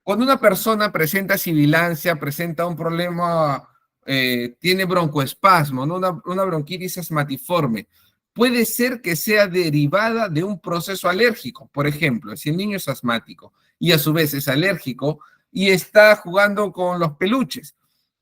cuando una persona presenta sibilancia, presenta un problema, tiene broncoespasmo, ¿no? Una bronquitis asmatiforme, puede ser que sea derivada de un proceso alérgico. Por ejemplo, si el niño es asmático y a su vez es alérgico y está jugando con los peluches,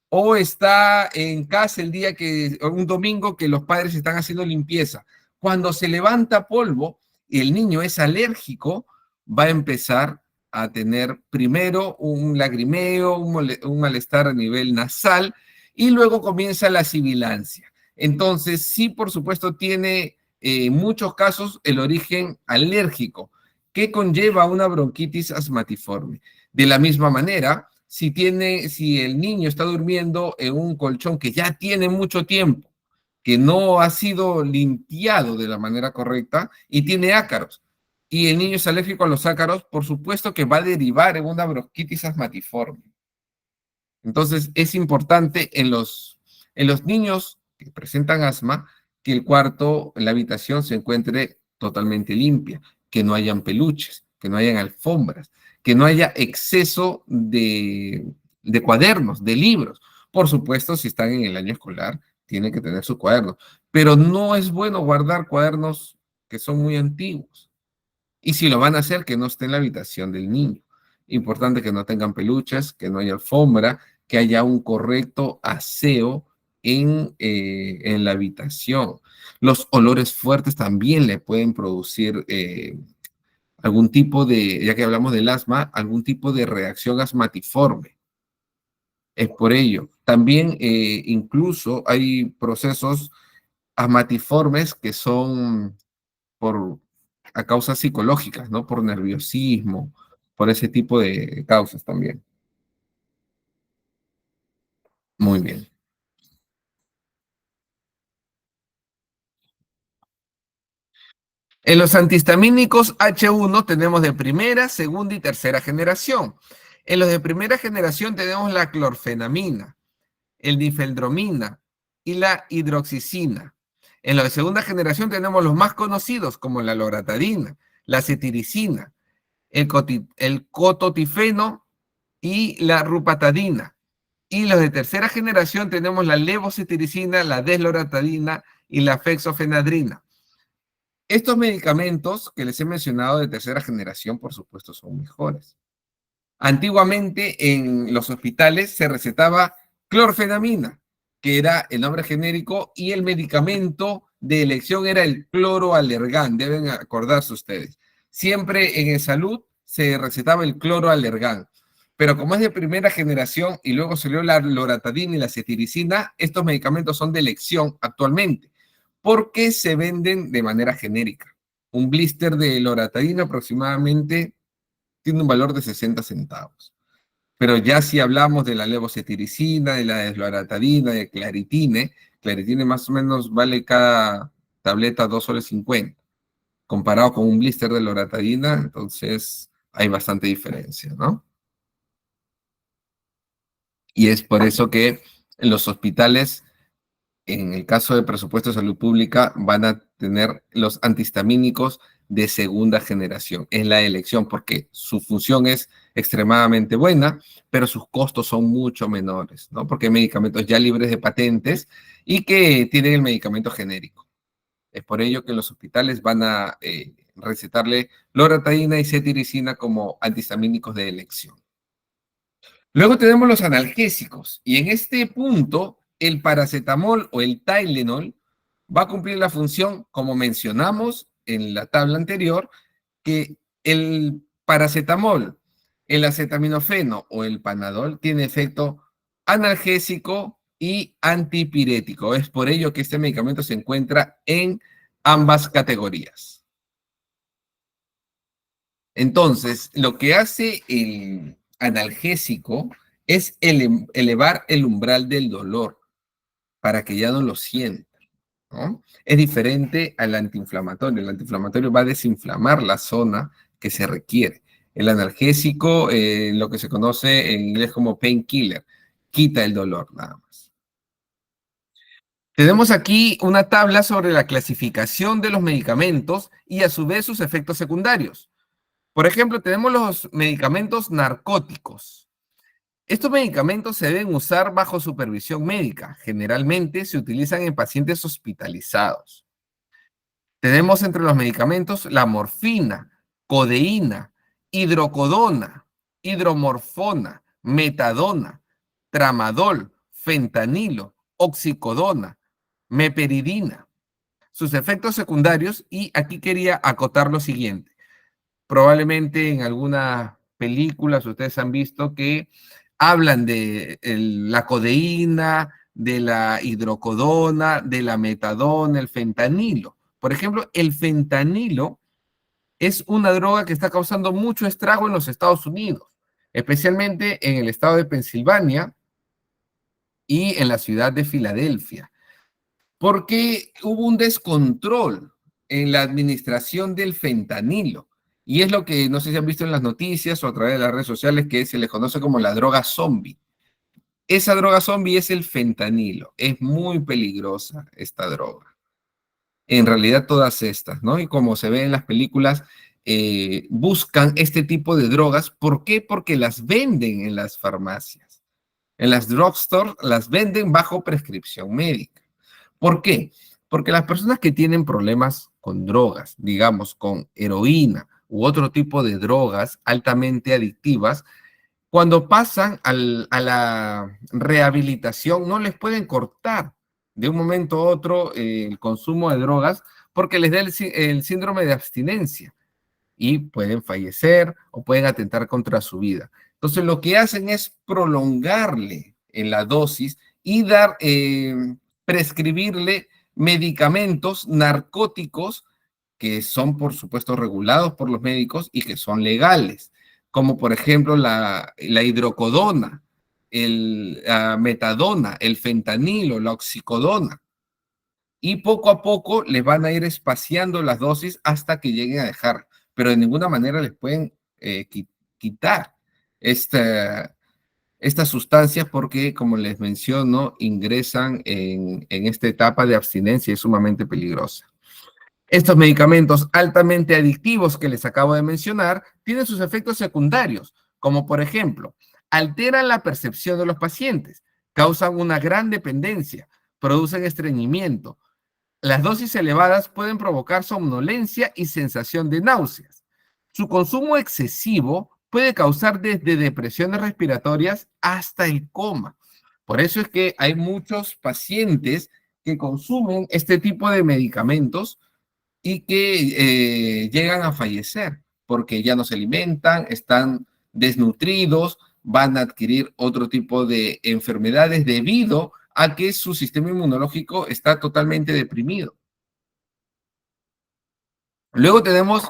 o está en casa el día que, un domingo que los padres están haciendo limpieza. Cuando se levanta polvo y el niño es alérgico, va a empezar a tener primero un lagrimeo, un malestar a nivel nasal y luego comienza la sibilancia. Entonces, sí, por supuesto, tiene en muchos casos el origen alérgico que conlleva una bronquitis asmatiforme. De la misma manera, si el niño está durmiendo en un colchón que ya tiene mucho tiempo, que no ha sido limpiado de la manera correcta y tiene ácaros, y el niño es alérgico a los ácaros, por supuesto que va a derivar en una bronquitis asmatiforme. Entonces, es importante en los niños que presentan asma que el cuarto, la habitación se encuentre totalmente limpia, que no hayan peluches, que no hayan alfombras, que no haya exceso de cuadernos, de libros. Por supuesto, si están en el año escolar, tienen que tener sus cuadernos, pero no es bueno guardar cuadernos que son muy antiguos. Y si lo van a hacer, que no esté en la habitación del niño. Importante que no tengan peluches, que no haya alfombra, que haya un correcto aseo en la habitación. Los olores fuertes también le pueden producir algún tipo de, ya que hablamos del asma, algún tipo de reacción asmatiforme. Es por ello. También incluso hay procesos asmatiformes que son por, a causas psicológicas, ¿no? Por nerviosismo, por ese tipo de causas también. Muy bien. En los antihistamínicos H1 tenemos de primera, segunda y tercera generación. En los de primera generación tenemos la clorfenamina, el difeldromina y la hidroxicina. En los de segunda generación tenemos los más conocidos como la loratadina, la cetiricina, el cototifeno y la rupatadina. Y los de tercera generación tenemos la levocetiricina, la desloratadina y la fexofenadrina. Estos medicamentos que les he mencionado de tercera generación, por supuesto, son mejores. Antiguamente en los hospitales se recetaba clorfenamina, que era el nombre genérico, y el medicamento de elección era el cloroalergán, deben acordarse ustedes. Siempre en salud se recetaba el cloroalergán, pero como es de primera generación y luego salió la loratadina y la cetiricina, estos medicamentos son de elección actualmente, porque se venden de manera genérica. Un blister de loratadina aproximadamente tiene un valor de 60 centavos. Pero ya si hablamos de la levocetiricina, de la desloratadina, de claritine, claritine más o menos vale cada tableta 2,50 soles. Comparado con un blister de loratadina, entonces hay bastante diferencia, ¿no? Y es por eso que en los hospitales, en el caso de presupuesto de salud pública, van a tener los antihistamínicos de segunda generación. Es la elección porque su función es extremadamente buena, pero sus costos son mucho menores, ¿no? Porque hay medicamentos ya libres de patentes y que tienen el medicamento genérico. Es por ello que los hospitales van a recetarle loratadina y cetiricina como antihistamínicos de elección. Luego tenemos los analgésicos y en este punto el paracetamol o el Tylenol va a cumplir la función, como mencionamos en la tabla anterior, que el paracetamol, el acetaminofeno o el panadol tiene efecto analgésico y antipirético. Es por ello que este medicamento se encuentra en ambas categorías. Entonces, lo que hace el analgésico es elevar el umbral del dolor. para que ya no lo sienta, ¿no? Es diferente al antiinflamatorio. El antiinflamatorio va a desinflamar la zona que se requiere. El analgésico, lo que se conoce en inglés como painkiller, quita el dolor nada más. Tenemos aquí una tabla sobre la clasificación de los medicamentos y a su vez sus efectos secundarios. Por ejemplo, tenemos los medicamentos narcóticos. Estos medicamentos se deben usar bajo supervisión médica. Generalmente se utilizan en pacientes hospitalizados. Tenemos entre los medicamentos la morfina, codeína, hidrocodona, hidromorfona, metadona, tramadol, fentanilo, oxicodona, meperidina. Sus efectos secundarios, y aquí quería acotar lo siguiente. Probablemente en algunas películas ustedes han visto que hablan de la codeína, de la hidrocodona, de la metadona, el fentanilo. Por ejemplo, el fentanilo es una droga que está causando mucho estrago en los Estados Unidos, especialmente en el estado de Pensilvania y en la ciudad de Filadelfia, porque hubo un descontrol en la administración del fentanilo. Y es lo que no sé si han visto en las noticias o a través de las redes sociales, que se les conoce como la droga zombie. Esa droga zombie es el fentanilo. Es muy peligrosa esta droga. En realidad todas estas, ¿no? Y como se ve en las películas, buscan este tipo de drogas. ¿Por qué? Porque las venden en las farmacias. En las drugstores las venden bajo prescripción médica. ¿Por qué? Porque las personas que tienen problemas con drogas, digamos, con heroína u otro tipo de drogas altamente adictivas, cuando pasan a la rehabilitación, no les pueden cortar de un momento a otro el consumo de drogas porque les da el síndrome de abstinencia y pueden fallecer o pueden atentar contra su vida. Entonces, lo que hacen es prolongarle en la dosis y prescribirle medicamentos narcóticos que son, por supuesto, regulados por los médicos y que son legales, como por ejemplo la hidrocodona, la metadona, el fentanilo, la oxicodona. Y poco a poco les van a ir espaciando las dosis hasta que lleguen a dejar, pero de ninguna manera les pueden quitar esta, estas sustancias porque, como les menciono, ingresan en esta etapa de abstinencia y es sumamente peligrosa. Estos medicamentos altamente adictivos que les acabo de mencionar tienen sus efectos secundarios, como por ejemplo, alteran la percepción de los pacientes, causan una gran dependencia, producen estreñimiento. Las dosis elevadas pueden provocar somnolencia y sensación de náuseas. Su consumo excesivo puede causar desde depresiones respiratorias hasta el coma. Por eso es que hay muchos pacientes que consumen este tipo de medicamentos y que llegan a fallecer porque ya no se alimentan, están desnutridos, van a adquirir otro tipo de enfermedades debido a que su sistema inmunológico está totalmente deprimido. Luego tenemos,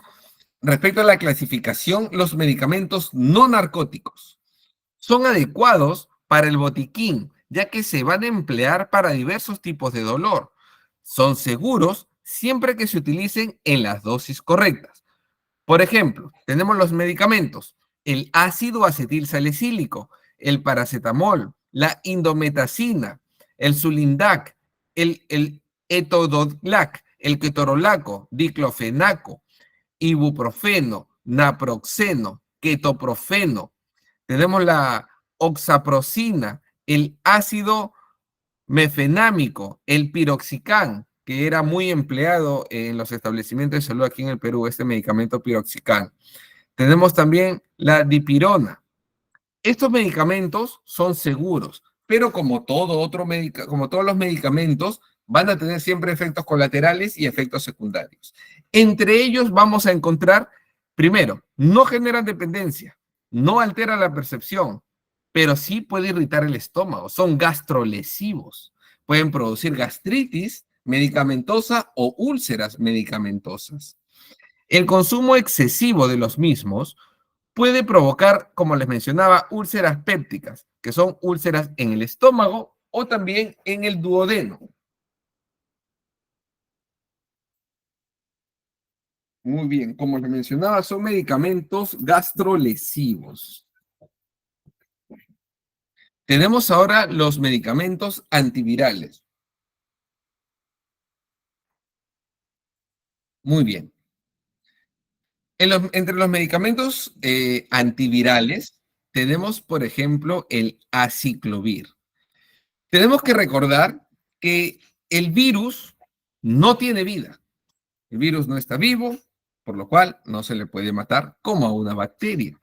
respecto a la clasificación, los medicamentos no narcóticos. Son adecuados para el botiquín, ya que se van a emplear para diversos tipos de dolor. Son seguros siempre que se utilicen en las dosis correctas. Por ejemplo, tenemos los medicamentos, el ácido acetilsalicílico, el paracetamol, la indometacina, el sulindac, el etodolac, el ketorolaco, diclofenaco, ibuprofeno, naproxeno, ketoprofeno. Tenemos la oxaprocina, el ácido mefenámico, el piroxicam, que era muy empleado en los establecimientos de salud aquí en el Perú, este medicamento piroxicam. Tenemos también la dipirona. Estos medicamentos son seguros, pero como todos los medicamentos, van a tener siempre efectos colaterales y efectos secundarios. Entre ellos vamos a encontrar, primero, no generan dependencia, no alteran la percepción, pero sí puede irritar el estómago, son gastrolesivos, pueden producir gastritis medicamentosa o úlceras medicamentosas. El consumo excesivo de los mismos puede provocar, como les mencionaba, úlceras pépticas, que son úlceras en el estómago o también en el duodeno. Muy bien, como les mencionaba, son medicamentos gastrolesivos. Tenemos ahora los medicamentos antivirales. Muy bien. Entre los medicamentos antivirales tenemos, por ejemplo, el aciclovir. Tenemos que recordar que el virus no tiene vida. El virus no está vivo, por lo cual no se le puede matar como a una bacteria.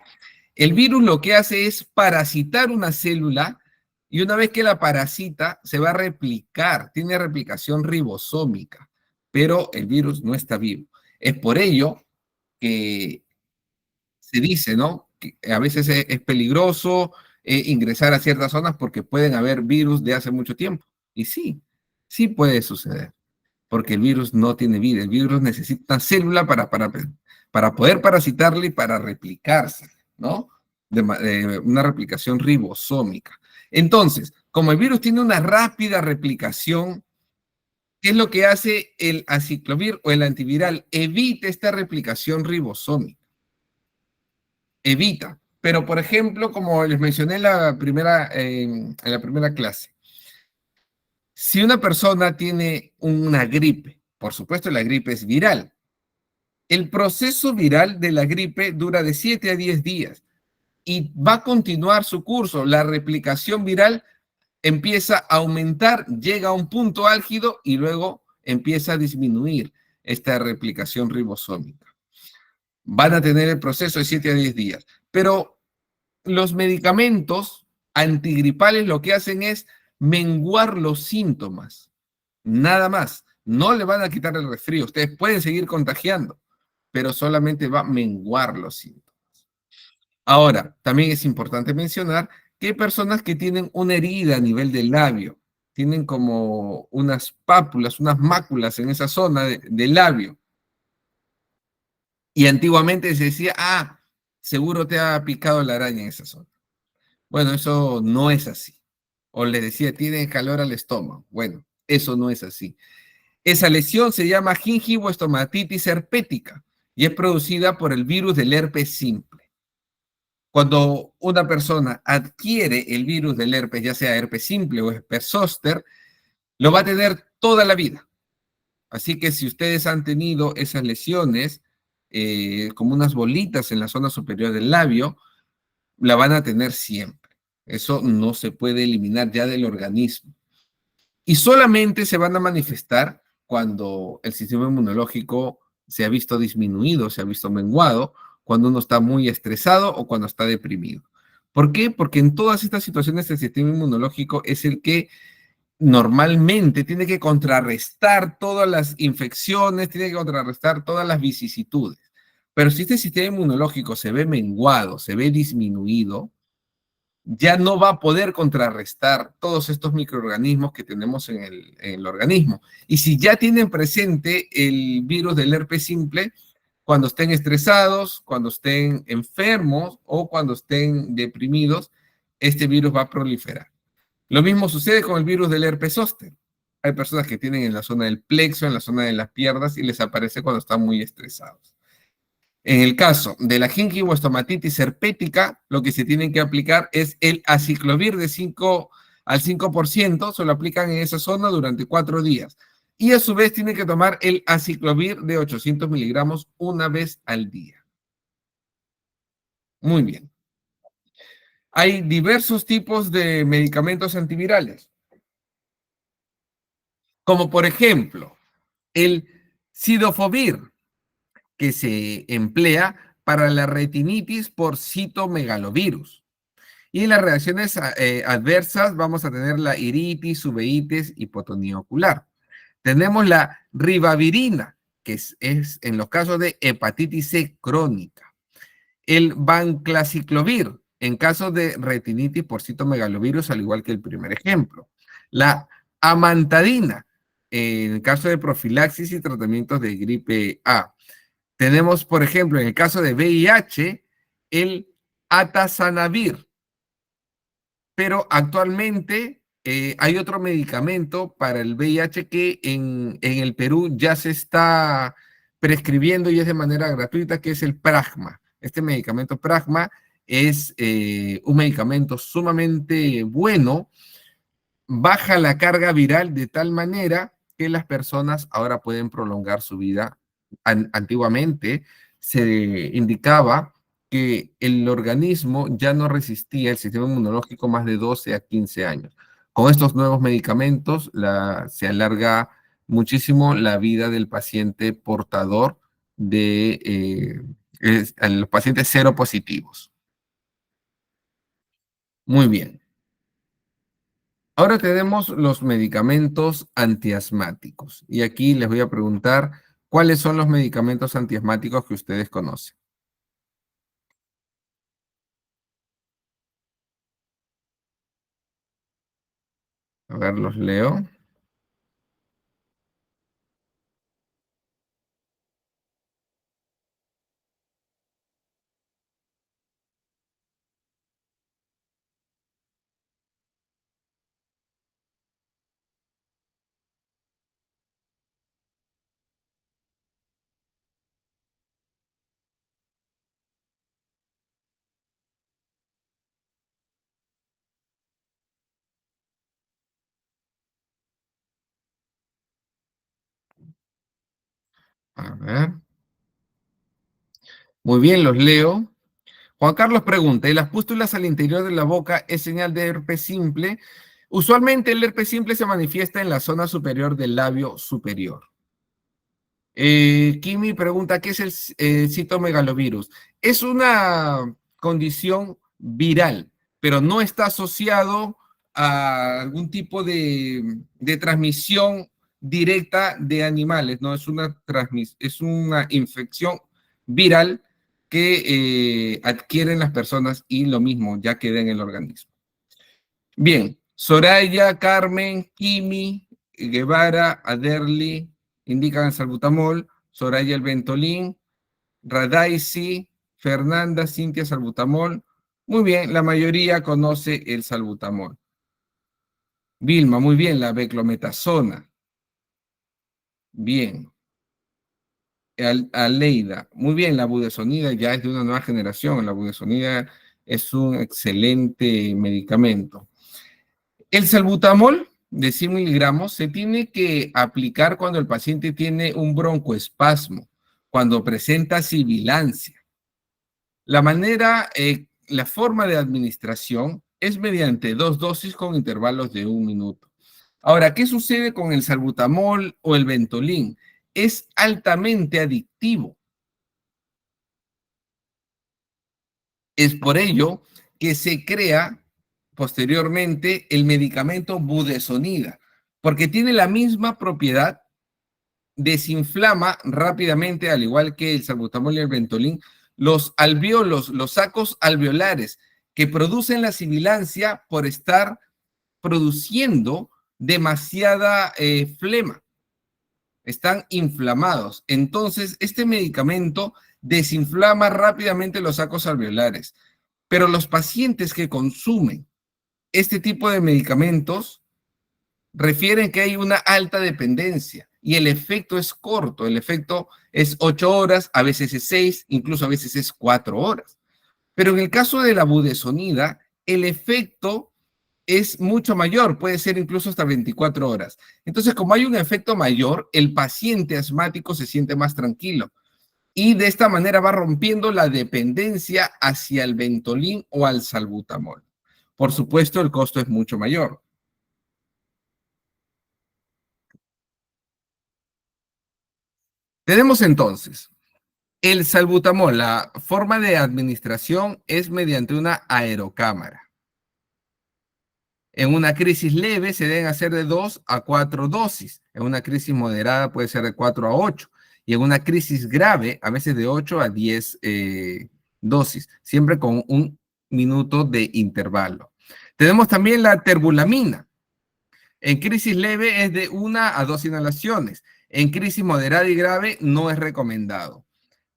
El virus lo que hace es parasitar una célula y una vez que la parasita se va a replicar, tiene replicación ribosómica, pero el virus no está vivo. Es por ello que se dice, ¿no? Que a veces es peligroso ingresar a ciertas zonas porque pueden haber virus de hace mucho tiempo. Y sí, sí puede suceder, porque el virus no tiene vida. El virus necesita una célula para poder parasitarle y para replicarse, ¿no? De una replicación ribosómica. Entonces, como el virus tiene una rápida replicación, ¿qué es lo que hace el aciclovir o el antiviral? Evita esta replicación ribosómica. Evita. Pero, por ejemplo, como les mencioné en la primera clase, si una persona tiene una gripe, por supuesto la gripe es viral, el proceso viral de la gripe dura de 7 a 10 días y va a continuar su curso. La replicación viral empieza a aumentar, llega a un punto álgido y luego empieza a disminuir esta replicación ribosómica. Van a tener el proceso de 7 a 10 días. Pero los medicamentos antigripales lo que hacen es menguar los síntomas. Nada más. No le van a quitar el resfrío. Ustedes pueden seguir contagiando, pero solamente va a menguar los síntomas. Ahora, también es importante mencionar que hay personas que tienen una herida a nivel del labio, tienen como unas pápulas, unas máculas en esa zona del labio. Y antiguamente se decía, ah, seguro te ha picado la araña en esa zona. Bueno, eso no es así. O le decía, tiene calor al estómago. Bueno, eso no es así. Esa lesión se llama gingivoestomatitis herpética y es producida por el virus del herpes simple. Cuando una persona adquiere el virus del herpes, ya sea herpes simple o herpes zóster, lo va a tener toda la vida. Así que si ustedes han tenido esas lesiones, como unas bolitas en la zona superior del labio, la van a tener siempre. Eso no se puede eliminar ya del organismo. Y solamente se van a manifestar cuando el sistema inmunológico se ha visto disminuido, se ha visto menguado, cuando uno está muy estresado o cuando está deprimido. ¿Por qué? Porque en todas estas situaciones el sistema inmunológico es el que normalmente tiene que contrarrestar todas las infecciones, tiene que contrarrestar todas las vicisitudes. Pero si este sistema inmunológico se ve menguado, se ve disminuido, ya no va a poder contrarrestar todos estos microorganismos que tenemos en el organismo. Y si ya tienen presente el virus del herpes simple, cuando estén estresados, cuando estén enfermos o cuando estén deprimidos, este virus va a proliferar. Lo mismo sucede con el virus del herpes zóster. Hay personas que tienen en la zona del plexo, en la zona de las piernas y les aparece cuando están muy estresados. En el caso de la gingivoestomatitis herpética, lo que se tiene que aplicar es el aciclovir de 5 al 5%, se lo aplican en esa zona durante 4 días. Y a su vez tiene que tomar el aciclovir de 800 miligramos una vez al día. Muy bien. Hay diversos tipos de medicamentos antivirales, como por ejemplo el cidofovir, que se emplea para la retinitis por citomegalovirus. Y en las reacciones adversas vamos a tener la iritis, uveitis, hipotonía ocular. Tenemos la ribavirina, que es en los casos de hepatitis C crónica. El vanclaciclovir, en caso de retinitis por citomegalovirus, al igual que el primer ejemplo. La amantadina, en caso de profilaxis y tratamientos de gripe A. Tenemos, por ejemplo, en el caso de VIH, el atazanavir, pero actualmente hay otro medicamento para el VIH que en el Perú ya se está prescribiendo y es de manera gratuita, que es el Pragma. Este medicamento Pragma es un medicamento sumamente bueno, baja la carga viral de tal manera que las personas ahora pueden prolongar su vida. Antiguamente se indicaba que el organismo ya no resistía el sistema inmunológico más de 12 a 15 años. Con estos nuevos medicamentos se alarga muchísimo la vida del paciente portador de a los pacientes seropositivos. Muy bien. Ahora tenemos los medicamentos antiasmáticos. Y aquí les voy a preguntar cuáles son los medicamentos antiasmáticos que ustedes conocen. A ver, los leo. A ver. Muy bien, los leo. Juan Carlos pregunta, ¿y las pústulas al interior de la boca es señal de herpes simple? Usualmente el herpes simple se manifiesta en la zona superior del labio superior. Kimi pregunta, ¿qué es el citomegalovirus? Es una condición viral, pero no está asociado a algún tipo de transmisión directa de animales, ¿no? Es una infección viral que adquieren las personas y lo mismo ya queda en el organismo. Bien, Soraya, Carmen, Kimi, Guevara, Aderli indican el salbutamol, Soraya el Ventolin, Radaisi, Fernanda, Cintia salbutamol. Muy bien, la mayoría conoce el salbutamol. Vilma, muy bien, la beclometasona. Bien. Aleida, muy bien, la budesonida ya es de una nueva generación. La budesonida es un excelente medicamento. El salbutamol de 100 miligramos se tiene que aplicar cuando el paciente tiene un broncoespasmo, cuando presenta sibilancia. La forma de administración es mediante 2 dosis con intervalos de 1 minuto. Ahora, ¿qué sucede con el salbutamol o el Ventolin? Es altamente adictivo. Es por ello que se crea posteriormente el medicamento budesonida, porque tiene la misma propiedad, desinflama rápidamente, al igual que el salbutamol y el Ventolin, los alveolos, los sacos alveolares, que producen la sibilancia por estar produciendo demasiada flema. Están inflamados. Entonces, este medicamento desinflama rápidamente los sacos alveolares. Pero los pacientes que consumen este tipo de medicamentos refieren que hay una alta dependencia y el efecto es corto. El efecto es 8 horas, a veces es 6, incluso a veces es 4 horas. Pero en el caso de la budesonida, el efecto es mucho mayor, puede ser incluso hasta 24 horas. Entonces, como hay un efecto mayor, el paciente asmático se siente más tranquilo y de esta manera va rompiendo la dependencia hacia el Ventolin o al salbutamol. Por supuesto, el costo es mucho mayor. Tenemos entonces el salbutamol. La forma de administración es mediante una aerocámara. En una crisis leve se deben hacer de 2 a 4 dosis. En una crisis moderada puede ser de 4 a 8. Y en una crisis grave, a veces de 8 a 10 dosis, siempre con 1 minuto de intervalo. Tenemos también la terbulamina. En crisis leve es de 1 a 2 inhalaciones. En crisis moderada y grave no es recomendado.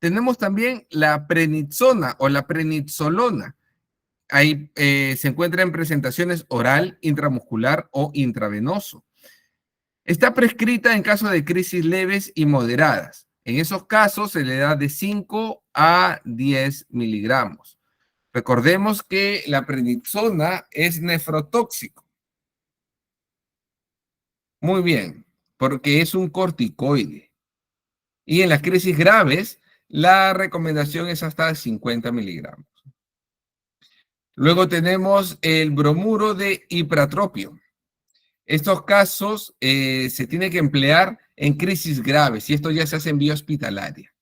Tenemos también la prednisona o la prednisolona. Se encuentra en presentaciones oral, intramuscular o intravenoso. Está prescrita en caso de crisis leves y moderadas. En esos casos se le da de 5 a 10 miligramos. Recordemos que la prednisona es nefrotóxico. Muy bien, porque es un corticoide. Y en las crisis graves, la recomendación es hasta 50 miligramos. Luego tenemos el bromuro de ipratropio. Estos casos se tiene que emplear en crisis graves y esto ya se hace en vía hospitalaria.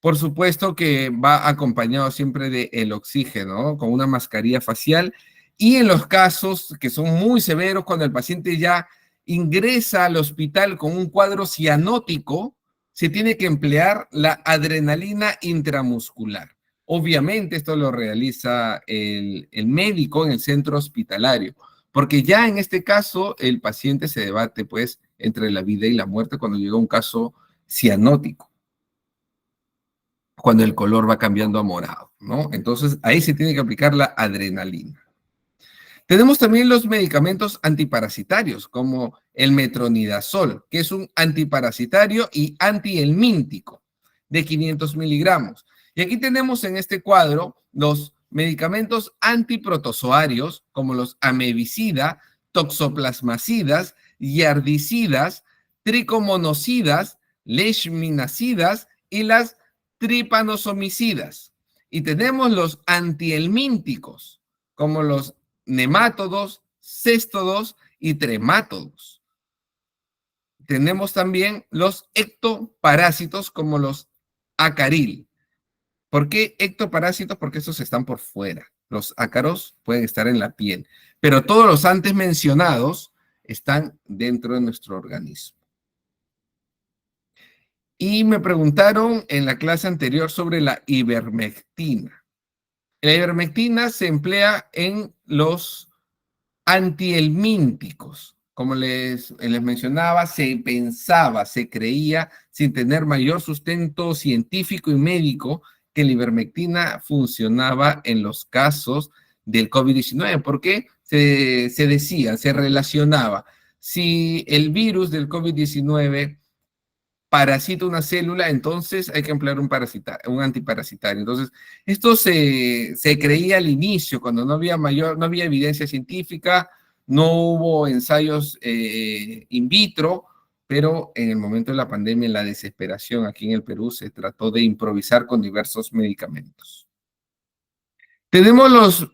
Por supuesto que va acompañado siempre del oxígeno, ¿no? Con una mascarilla facial. Y en los casos que son muy severos, cuando el paciente ya ingresa al hospital con un cuadro cianótico, se tiene que emplear la adrenalina intramuscular. Obviamente esto lo realiza el médico en el centro hospitalario, porque ya en este caso el paciente se debate pues entre la vida y la muerte cuando llega un caso cianótico, cuando el color va cambiando a morado, ¿no? Entonces ahí se tiene que aplicar la adrenalina. Tenemos también los medicamentos antiparasitarios, como el metronidazol, que es un antiparasitario y antihelmíntico de 500 miligramos. Y aquí tenemos en este cuadro los medicamentos antiprotozoarios, como los amebicida, toxoplasmacidas, yardicidas, tricomonocidas, leishminacidas y las tripanosomicidas. Y tenemos los antihelmínticos, como los nemátodos, céstodos y tremátodos. Tenemos también los ectoparásitos como los acaril. ¿Por qué ectoparásitos? Porque estos están por fuera. Los ácaros pueden estar en la piel, pero todos los antes mencionados están dentro de nuestro organismo. Y me preguntaron en la clase anterior sobre la ivermectina. La ivermectina se emplea en los antihelmínticos. Como les mencionaba, se pensaba, se creía, sin tener mayor sustento científico y médico, que la ivermectina funcionaba en los casos del COVID-19, porque se decía, se relacionaba, si el virus del COVID-19 parasita una célula, entonces hay que emplear un antiparasitario. Entonces, esto se creía al inicio, cuando no había evidencia científica, no hubo ensayos in vitro, pero en el momento de la pandemia, en la desesperación aquí en el Perú, se trató de improvisar con diversos medicamentos. Tenemos los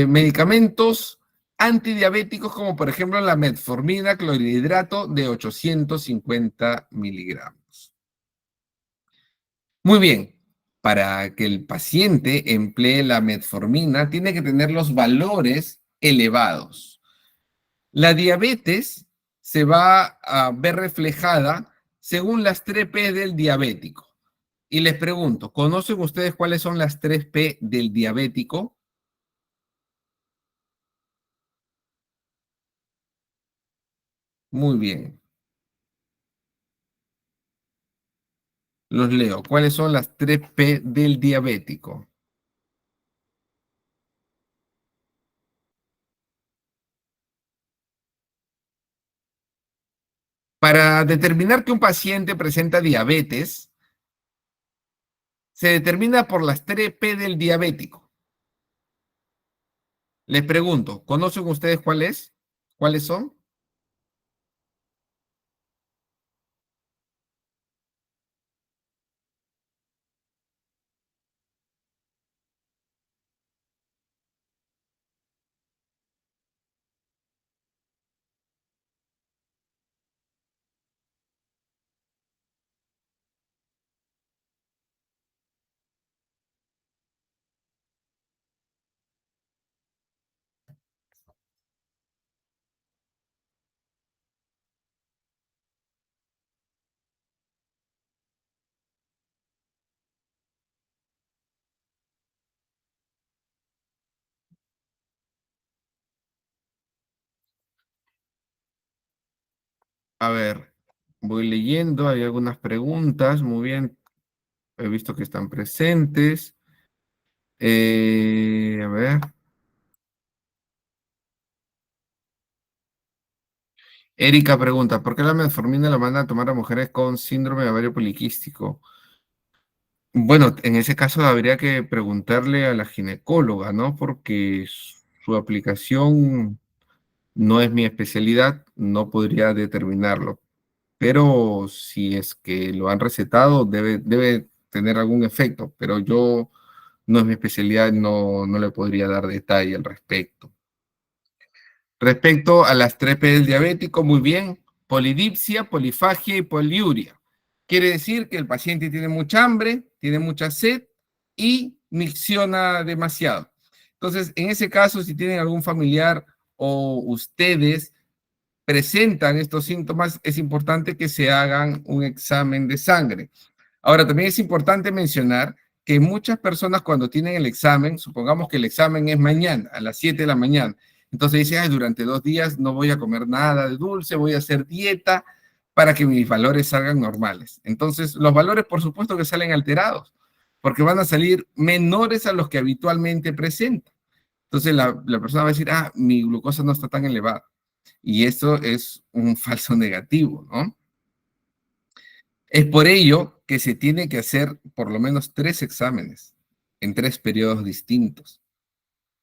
medicamentos antidiabéticos, como por ejemplo la metformina, clorhidrato de 850 miligramos. Muy bien, para que el paciente emplee la metformina, tiene que tener los valores elevados. La diabetes se va a ver reflejada según las 3P del diabético. Y les pregunto, ¿conocen ustedes cuáles son las 3P del diabético? Muy bien, los leo. ¿Cuáles son las 3P del diabético? Para determinar que un paciente presenta diabetes, se determina por las 3P del diabético. Les pregunto, ¿conocen ustedes cuál es? ¿Cuáles son? A ver, voy leyendo, hay algunas preguntas, muy bien, he visto que están presentes. A ver. Erika pregunta, ¿por qué la metformina la mandan a tomar a mujeres con síndrome de ovario poliquístico? Bueno, en ese caso habría que preguntarle a la ginecóloga, ¿no? Porque su aplicación no es mi especialidad, no podría determinarlo. Pero si es que lo han recetado, debe tener algún efecto, pero yo no es mi especialidad, no le podría dar detalle al respecto. Respecto a las tres P del diabético, muy bien, polidipsia, polifagia y poliuria. Quiere decir que el paciente tiene mucha hambre, tiene mucha sed y micciona demasiado. Entonces, en ese caso, si tienen algún familiar o ustedes presentan estos síntomas, es importante que se hagan un examen de sangre. Ahora, también es importante mencionar que muchas personas cuando tienen el examen, supongamos que el examen es mañana, a las 7 de la mañana, entonces dicen, "Ay, durante 2 días no voy a comer nada de dulce, voy a hacer dieta para que mis valores salgan normales". Entonces, los valores, por supuesto que salen alterados, porque van a salir menores a los que habitualmente presentan. Entonces, la persona va a decir, ah, mi glucosa no está tan elevada. Y eso es un falso negativo, ¿no? Es por ello que se tiene que hacer por lo menos 3 exámenes en 3 periodos distintos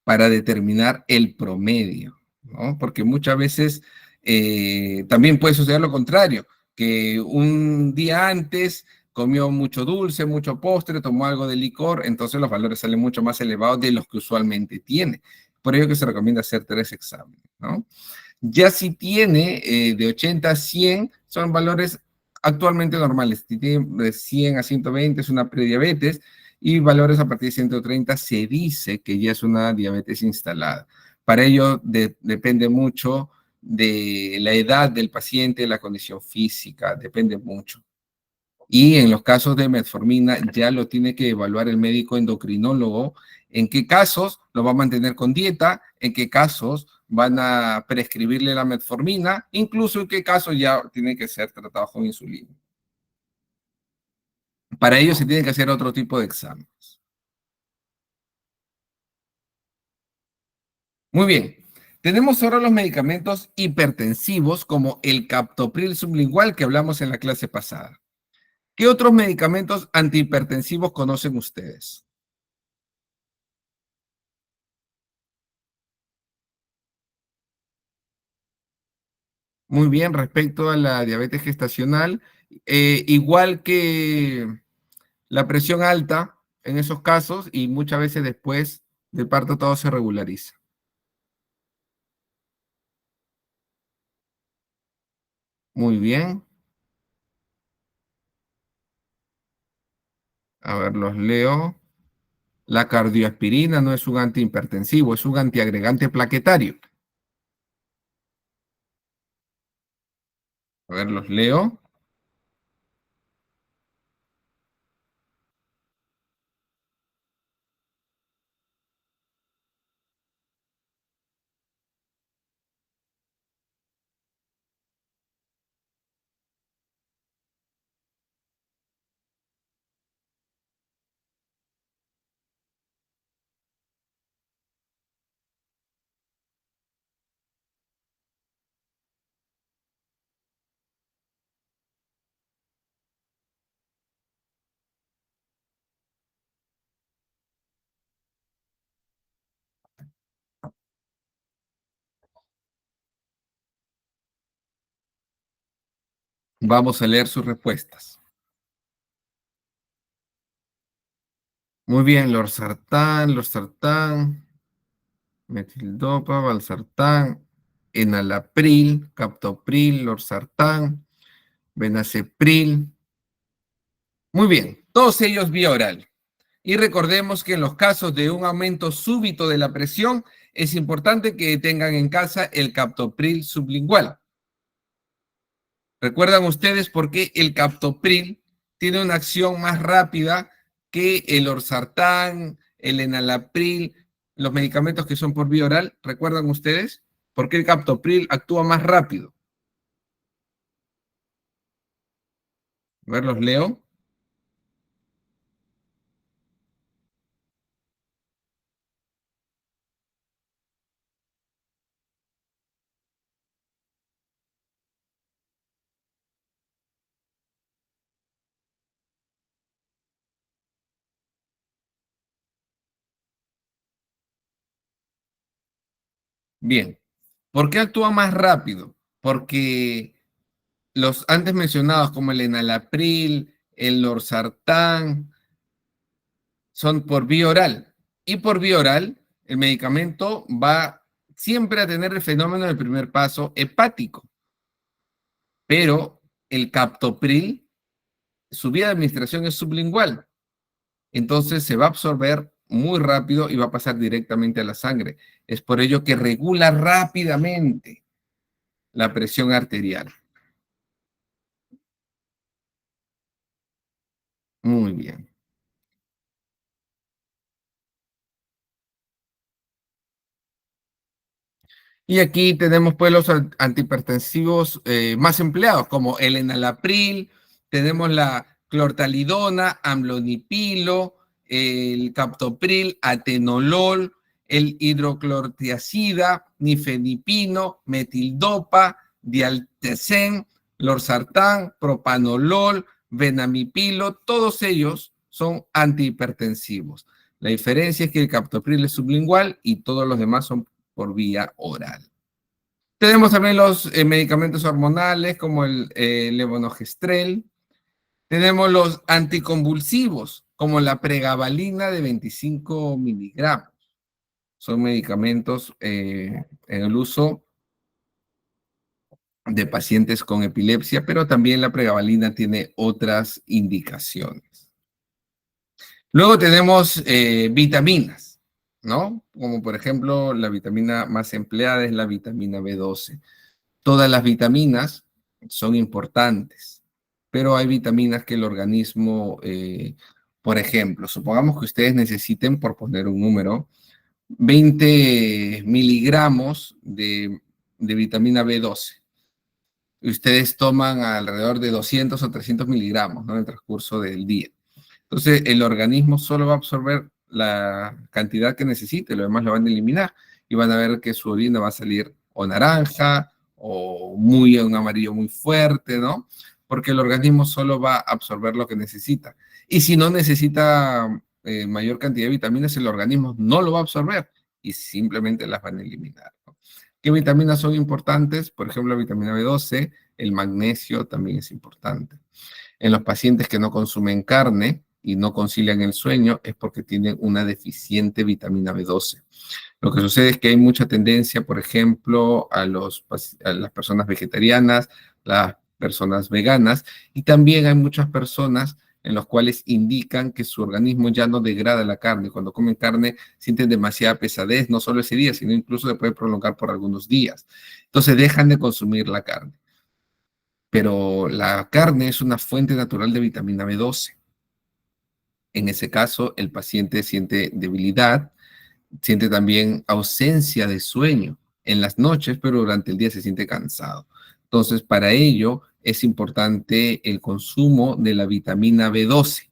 para determinar el promedio, ¿no? Porque muchas veces también puede suceder lo contrario, que un día antes comió mucho dulce, mucho postre, tomó algo de licor, entonces los valores salen mucho más elevados de los que usualmente tiene. Por ello que se recomienda hacer 3 exámenes, ¿no? Ya si tiene de 80 a 100, son valores actualmente normales. Si tiene de 100 a 120 es una prediabetes y valores a partir de 130 se dice que ya es una diabetes instalada. Para ello depende mucho de la edad del paciente, la condición física, depende mucho. Y en los casos de metformina ya lo tiene que evaluar el médico endocrinólogo, en qué casos lo va a mantener con dieta, en qué casos van a prescribirle la metformina, incluso en qué casos ya tiene que ser tratado con insulina. Para ello se tiene que hacer otro tipo de exámenes. Muy bien. Tenemos ahora los medicamentos hipertensivos como el captopril sublingual que hablamos en la clase pasada. ¿Qué otros medicamentos antihipertensivos conocen ustedes? Muy bien, respecto a la diabetes gestacional, igual que la presión alta en esos casos y muchas veces después del parto todo se regulariza. Muy bien, a ver, los leo. La cardioaspirina no es un antihipertensivo, es un antiagregante plaquetario. A ver, los leo. Vamos a leer sus respuestas. Muy bien, losartán, metildopa, valsartán, enalapril, captopril, losartán, benacepril. Muy bien, todos ellos vía oral. Y recordemos que en los casos de un aumento súbito de la presión, es importante que tengan en casa el captopril sublingual. ¿Recuerdan ustedes por qué el captopril tiene una acción más rápida que el orsartán, el enalapril, los medicamentos que son por vía oral? ¿Recuerdan ustedes por qué el captopril actúa más rápido? A ver, los leo. Bien. ¿Por qué actúa más rápido? Porque los antes mencionados como el enalapril, el losartán, son por vía oral. Y por vía oral, el medicamento va siempre a tener el fenómeno del primer paso hepático. Pero el captopril, su vía de administración es sublingual. Entonces se va a absorber muy rápido y va a pasar directamente a la sangre. Es por ello que regula rápidamente la presión arterial. Muy bien. Y aquí tenemos pues los antihipertensivos más empleados, como el enalapril, tenemos la clortalidona, amlodipino, el captopril, atenolol, el hidroclorotiazida, nifedipino, metildopa, dialtecen, losartán, propanolol, venamipilo, todos ellos son antihipertensivos. La diferencia es que el captopril es sublingual y todos los demás son por vía oral. Tenemos también los medicamentos hormonales como el levonorgestrel. Tenemos los anticonvulsivos como la pregabalina de 25 miligramos. Son medicamentos en el uso de pacientes con epilepsia, pero también la pregabalina tiene otras indicaciones. Luego tenemos vitaminas, ¿no? Como por ejemplo la vitamina más empleada es la vitamina B12. Todas las vitaminas son importantes, pero hay vitaminas que el organismo, por ejemplo, supongamos que ustedes necesiten, por poner un número, 20 miligramos de vitamina B12. Y ustedes toman alrededor de 200 o 300 miligramos, ¿no? En el transcurso del día. Entonces, el organismo solo va a absorber la cantidad que necesite, lo demás lo van a eliminar y van a ver que su orina va a salir o naranja o muy un amarillo muy fuerte, ¿no? Porque el organismo solo va a absorber lo que necesita. Y si no necesita mayor cantidad de vitaminas, el organismo no lo va a absorber y simplemente las van a eliminar, ¿no? ¿Qué vitaminas son importantes? Por ejemplo, la vitamina B12, el magnesio también es importante. En los pacientes que no consumen carne y no concilian el sueño es porque tienen una deficiente vitamina B12. Lo que sucede es que hay mucha tendencia, por ejemplo, a las personas vegetarianas, las personas veganas, y también hay muchas personas en las cuales indican que su organismo ya no degrada la carne. Cuando comen carne sienten demasiada pesadez, no solo ese día, sino incluso se puede prolongar por algunos días. Entonces dejan de consumir la carne. Pero la carne es una fuente natural de vitamina B12. En ese caso, el paciente siente debilidad, siente también ausencia de sueño en las noches, pero durante el día se siente cansado. Entonces, para ello es importante el consumo de la vitamina B12.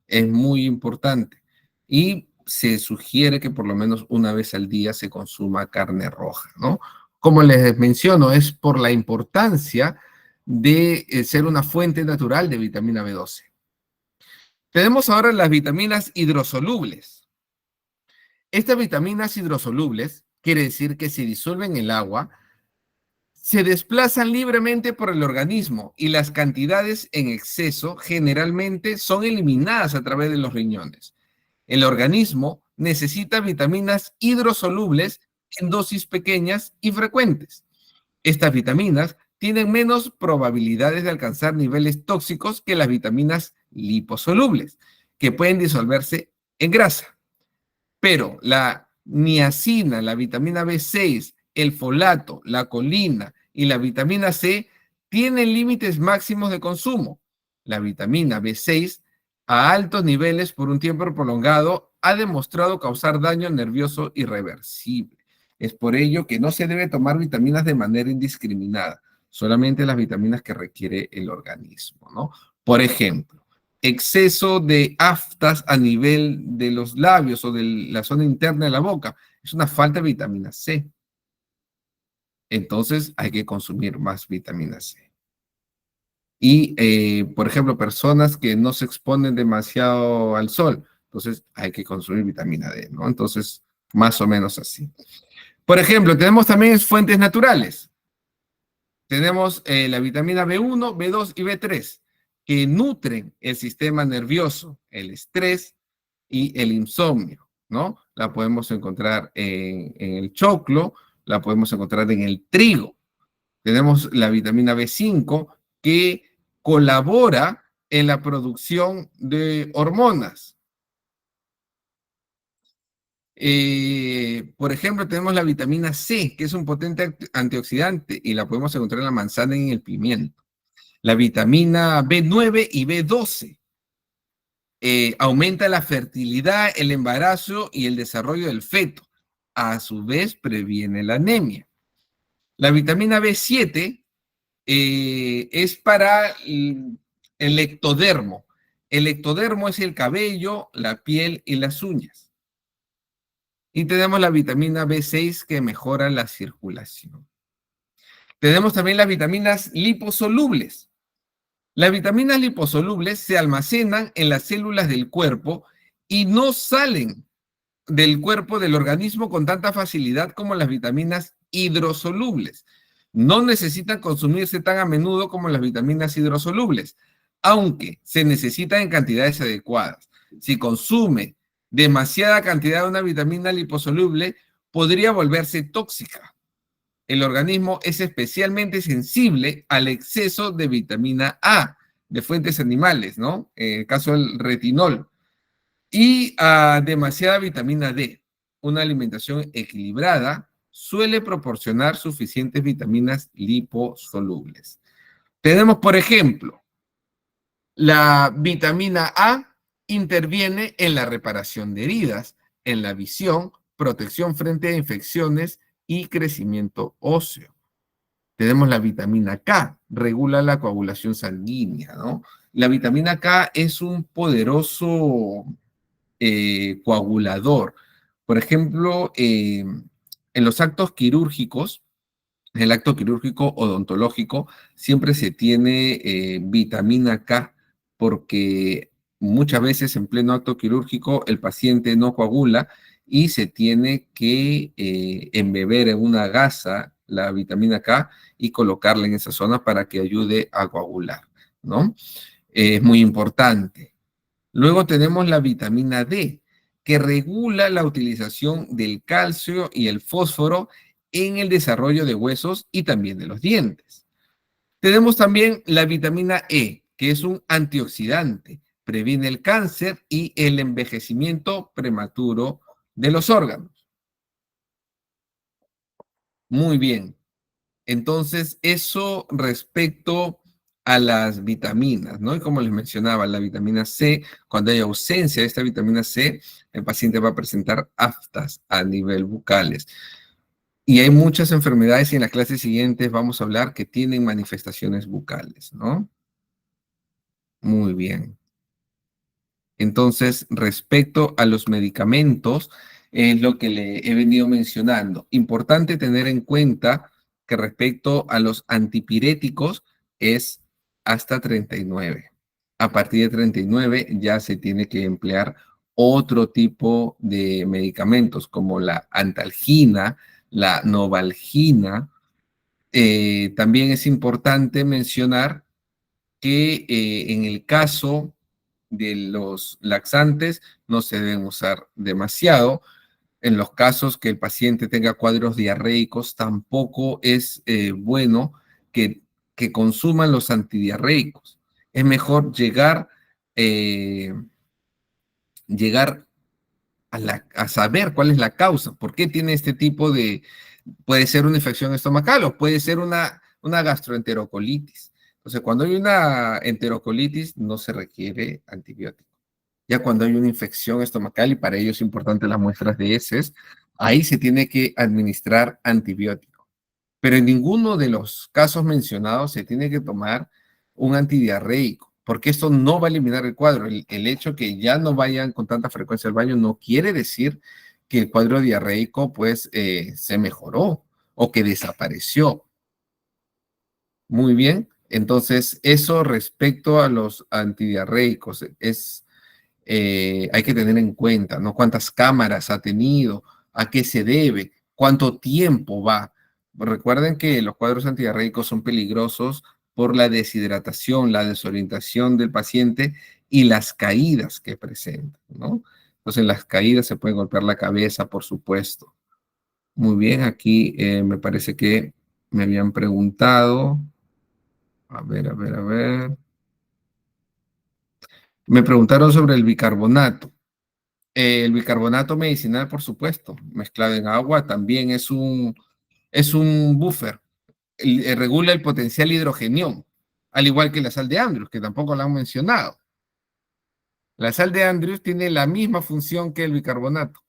Es muy importante. Y se sugiere que por lo menos una vez al día se consuma carne roja, ¿no? Como les menciono, es por la importancia de ser una fuente natural de vitamina B12. Tenemos ahora las vitaminas hidrosolubles. Estas vitaminas hidrosolubles quiere decir que se disuelven en el agua, se desplazan libremente por el organismo y las cantidades en exceso generalmente son eliminadas a través de los riñones. El organismo necesita vitaminas hidrosolubles en dosis pequeñas y frecuentes. Estas vitaminas tienen menos probabilidades de alcanzar niveles tóxicos que las vitaminas liposolubles, que pueden disolverse en grasa. Pero la niacina, la vitamina B6, el folato, la colina y la vitamina C tienen límites máximos de consumo. La vitamina B6 a altos niveles por un tiempo prolongado ha demostrado causar daño nervioso irreversible. Es por ello que no se debe tomar vitaminas de manera indiscriminada, solamente las vitaminas que requiere el organismo, ¿no? Por ejemplo, exceso de aftas a nivel de los labios o de la zona interna de la boca. Es una falta de vitamina C. Entonces hay que consumir más vitamina C. Y, por ejemplo, personas que no se exponen demasiado al sol, entonces hay que consumir vitamina D, ¿no? Entonces, más o menos así. Por ejemplo, tenemos también fuentes naturales. Tenemos la vitamina B1, B2 y B3, que nutren el sistema nervioso, el estrés y el insomnio, ¿no? La podemos encontrar en el choclo, la podemos encontrar en el trigo. Tenemos la vitamina B5, que colabora en la producción de hormonas. Por ejemplo, tenemos la vitamina C, que es un potente antioxidante y la podemos encontrar en la manzana y en el pimiento. La vitamina B9 y B12 aumenta la fertilidad, el embarazo y el desarrollo del feto. A su vez, previene la anemia. La vitamina B7 es para el ectodermo. El ectodermo es el cabello, la piel y las uñas. Y tenemos la vitamina B6 que mejora la circulación. Tenemos también las vitaminas liposolubles. Las vitaminas liposolubles se almacenan en las células del cuerpo y no salen del cuerpo del organismo con tanta facilidad como las vitaminas hidrosolubles. No necesitan consumirse tan a menudo como las vitaminas hidrosolubles, aunque se necesitan en cantidades adecuadas. Si consume demasiada cantidad de una vitamina liposoluble, podría volverse tóxica. El organismo es especialmente sensible al exceso de vitamina A de fuentes animales, ¿no? En el caso del retinol. Y a demasiada vitamina D. Una alimentación equilibrada suele proporcionar suficientes vitaminas liposolubles. Tenemos, por ejemplo, la vitamina A interviene en la reparación de heridas, en la visión, protección frente a infecciones y crecimiento óseo. Tenemos la vitamina K, regula la coagulación sanguínea, ¿no? La vitamina K es un poderoso coagulador. Por ejemplo, en los actos quirúrgicos, en el acto quirúrgico odontológico, siempre se tiene vitamina K porque muchas veces en pleno acto quirúrgico el paciente no coagula y se tiene que embeber en una gasa la vitamina K y colocarla en esa zona para que ayude a coagular, ¿no? Es muy importante. Luego tenemos la vitamina D, que regula la utilización del calcio y el fósforo en el desarrollo de huesos y también de los dientes. Tenemos también la vitamina E, que es un antioxidante, previene el cáncer y el envejecimiento prematuro de los órganos. Muy bien. Entonces, eso respecto a las vitaminas, ¿no? Y como les mencionaba, la vitamina C, cuando hay ausencia de esta vitamina C, el paciente va a presentar aftas a nivel bucales. Y hay muchas enfermedades y en las clases siguientes vamos a hablar que tienen manifestaciones bucales, ¿no? Muy bien. Entonces, respecto a los medicamentos, es lo que le he venido mencionando. Importante tener en cuenta que respecto a los antipiréticos es hasta 39. A partir de 39 ya se tiene que emplear otro tipo de medicamentos como la antalgina, la novalgina. También es importante mencionar que en el caso de los laxantes no se deben usar demasiado. En los casos que el paciente tenga cuadros diarreicos, tampoco es bueno que, que consuman los antidiarreicos. Es mejor llegar a saber cuál es la causa, por qué tiene este tipo de, puede ser una infección estomacal o puede ser una gastroenterocolitis. Entonces, cuando hay una enterocolitis, no se requiere antibiótico. Ya cuando hay una infección estomacal, y para ello es importante las muestras de heces, ahí se tiene que administrar antibiótico. Pero en ninguno de los casos mencionados se tiene que tomar un antidiarreico, porque esto no va a eliminar el cuadro. El hecho que ya no vayan con tanta frecuencia al baño no quiere decir que el cuadro diarreico pues se mejoró o que desapareció. Muy bien, entonces eso respecto a los antidiarreicos hay que tener en cuenta, ¿no? ¿Cuántas cámaras ha tenido? ¿A qué se debe? ¿Cuánto tiempo va? Recuerden que los cuadros antidiarreicos son peligrosos por la deshidratación, la desorientación del paciente y las caídas que presentan, ¿no? Entonces, en las caídas se puede golpear la cabeza, por supuesto. Muy bien, aquí me parece que me habían preguntado. A ver, a ver, a ver. Me preguntaron sobre el bicarbonato. El bicarbonato medicinal, por supuesto, mezclado en agua, también es un buffer. Regula el potencial hidrogenión, al igual que la sal de Andrews, que tampoco la han mencionado. La sal de Andrews tiene la misma función que el bicarbonato.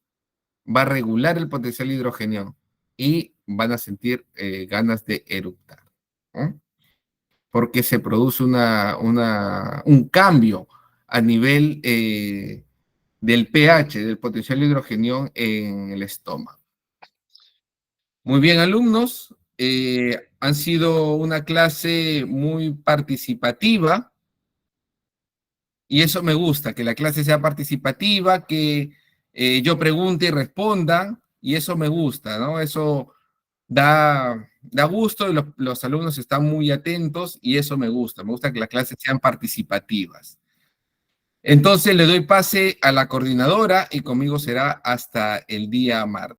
Va a regular el potencial hidrogenión y van a sentir ganas de eructar, ¿no? Porque se produce un cambio a nivel del pH, del potencial hidrogenión en el estómago. Muy bien, alumnos. Han sido una clase muy participativa y eso me gusta, que la clase sea participativa, que yo pregunte y responda y eso me gusta, ¿no? Eso da gusto y los alumnos están muy atentos y eso me gusta. Me gusta que las clases sean participativas. Entonces le doy pase a la coordinadora y conmigo será hasta el día martes.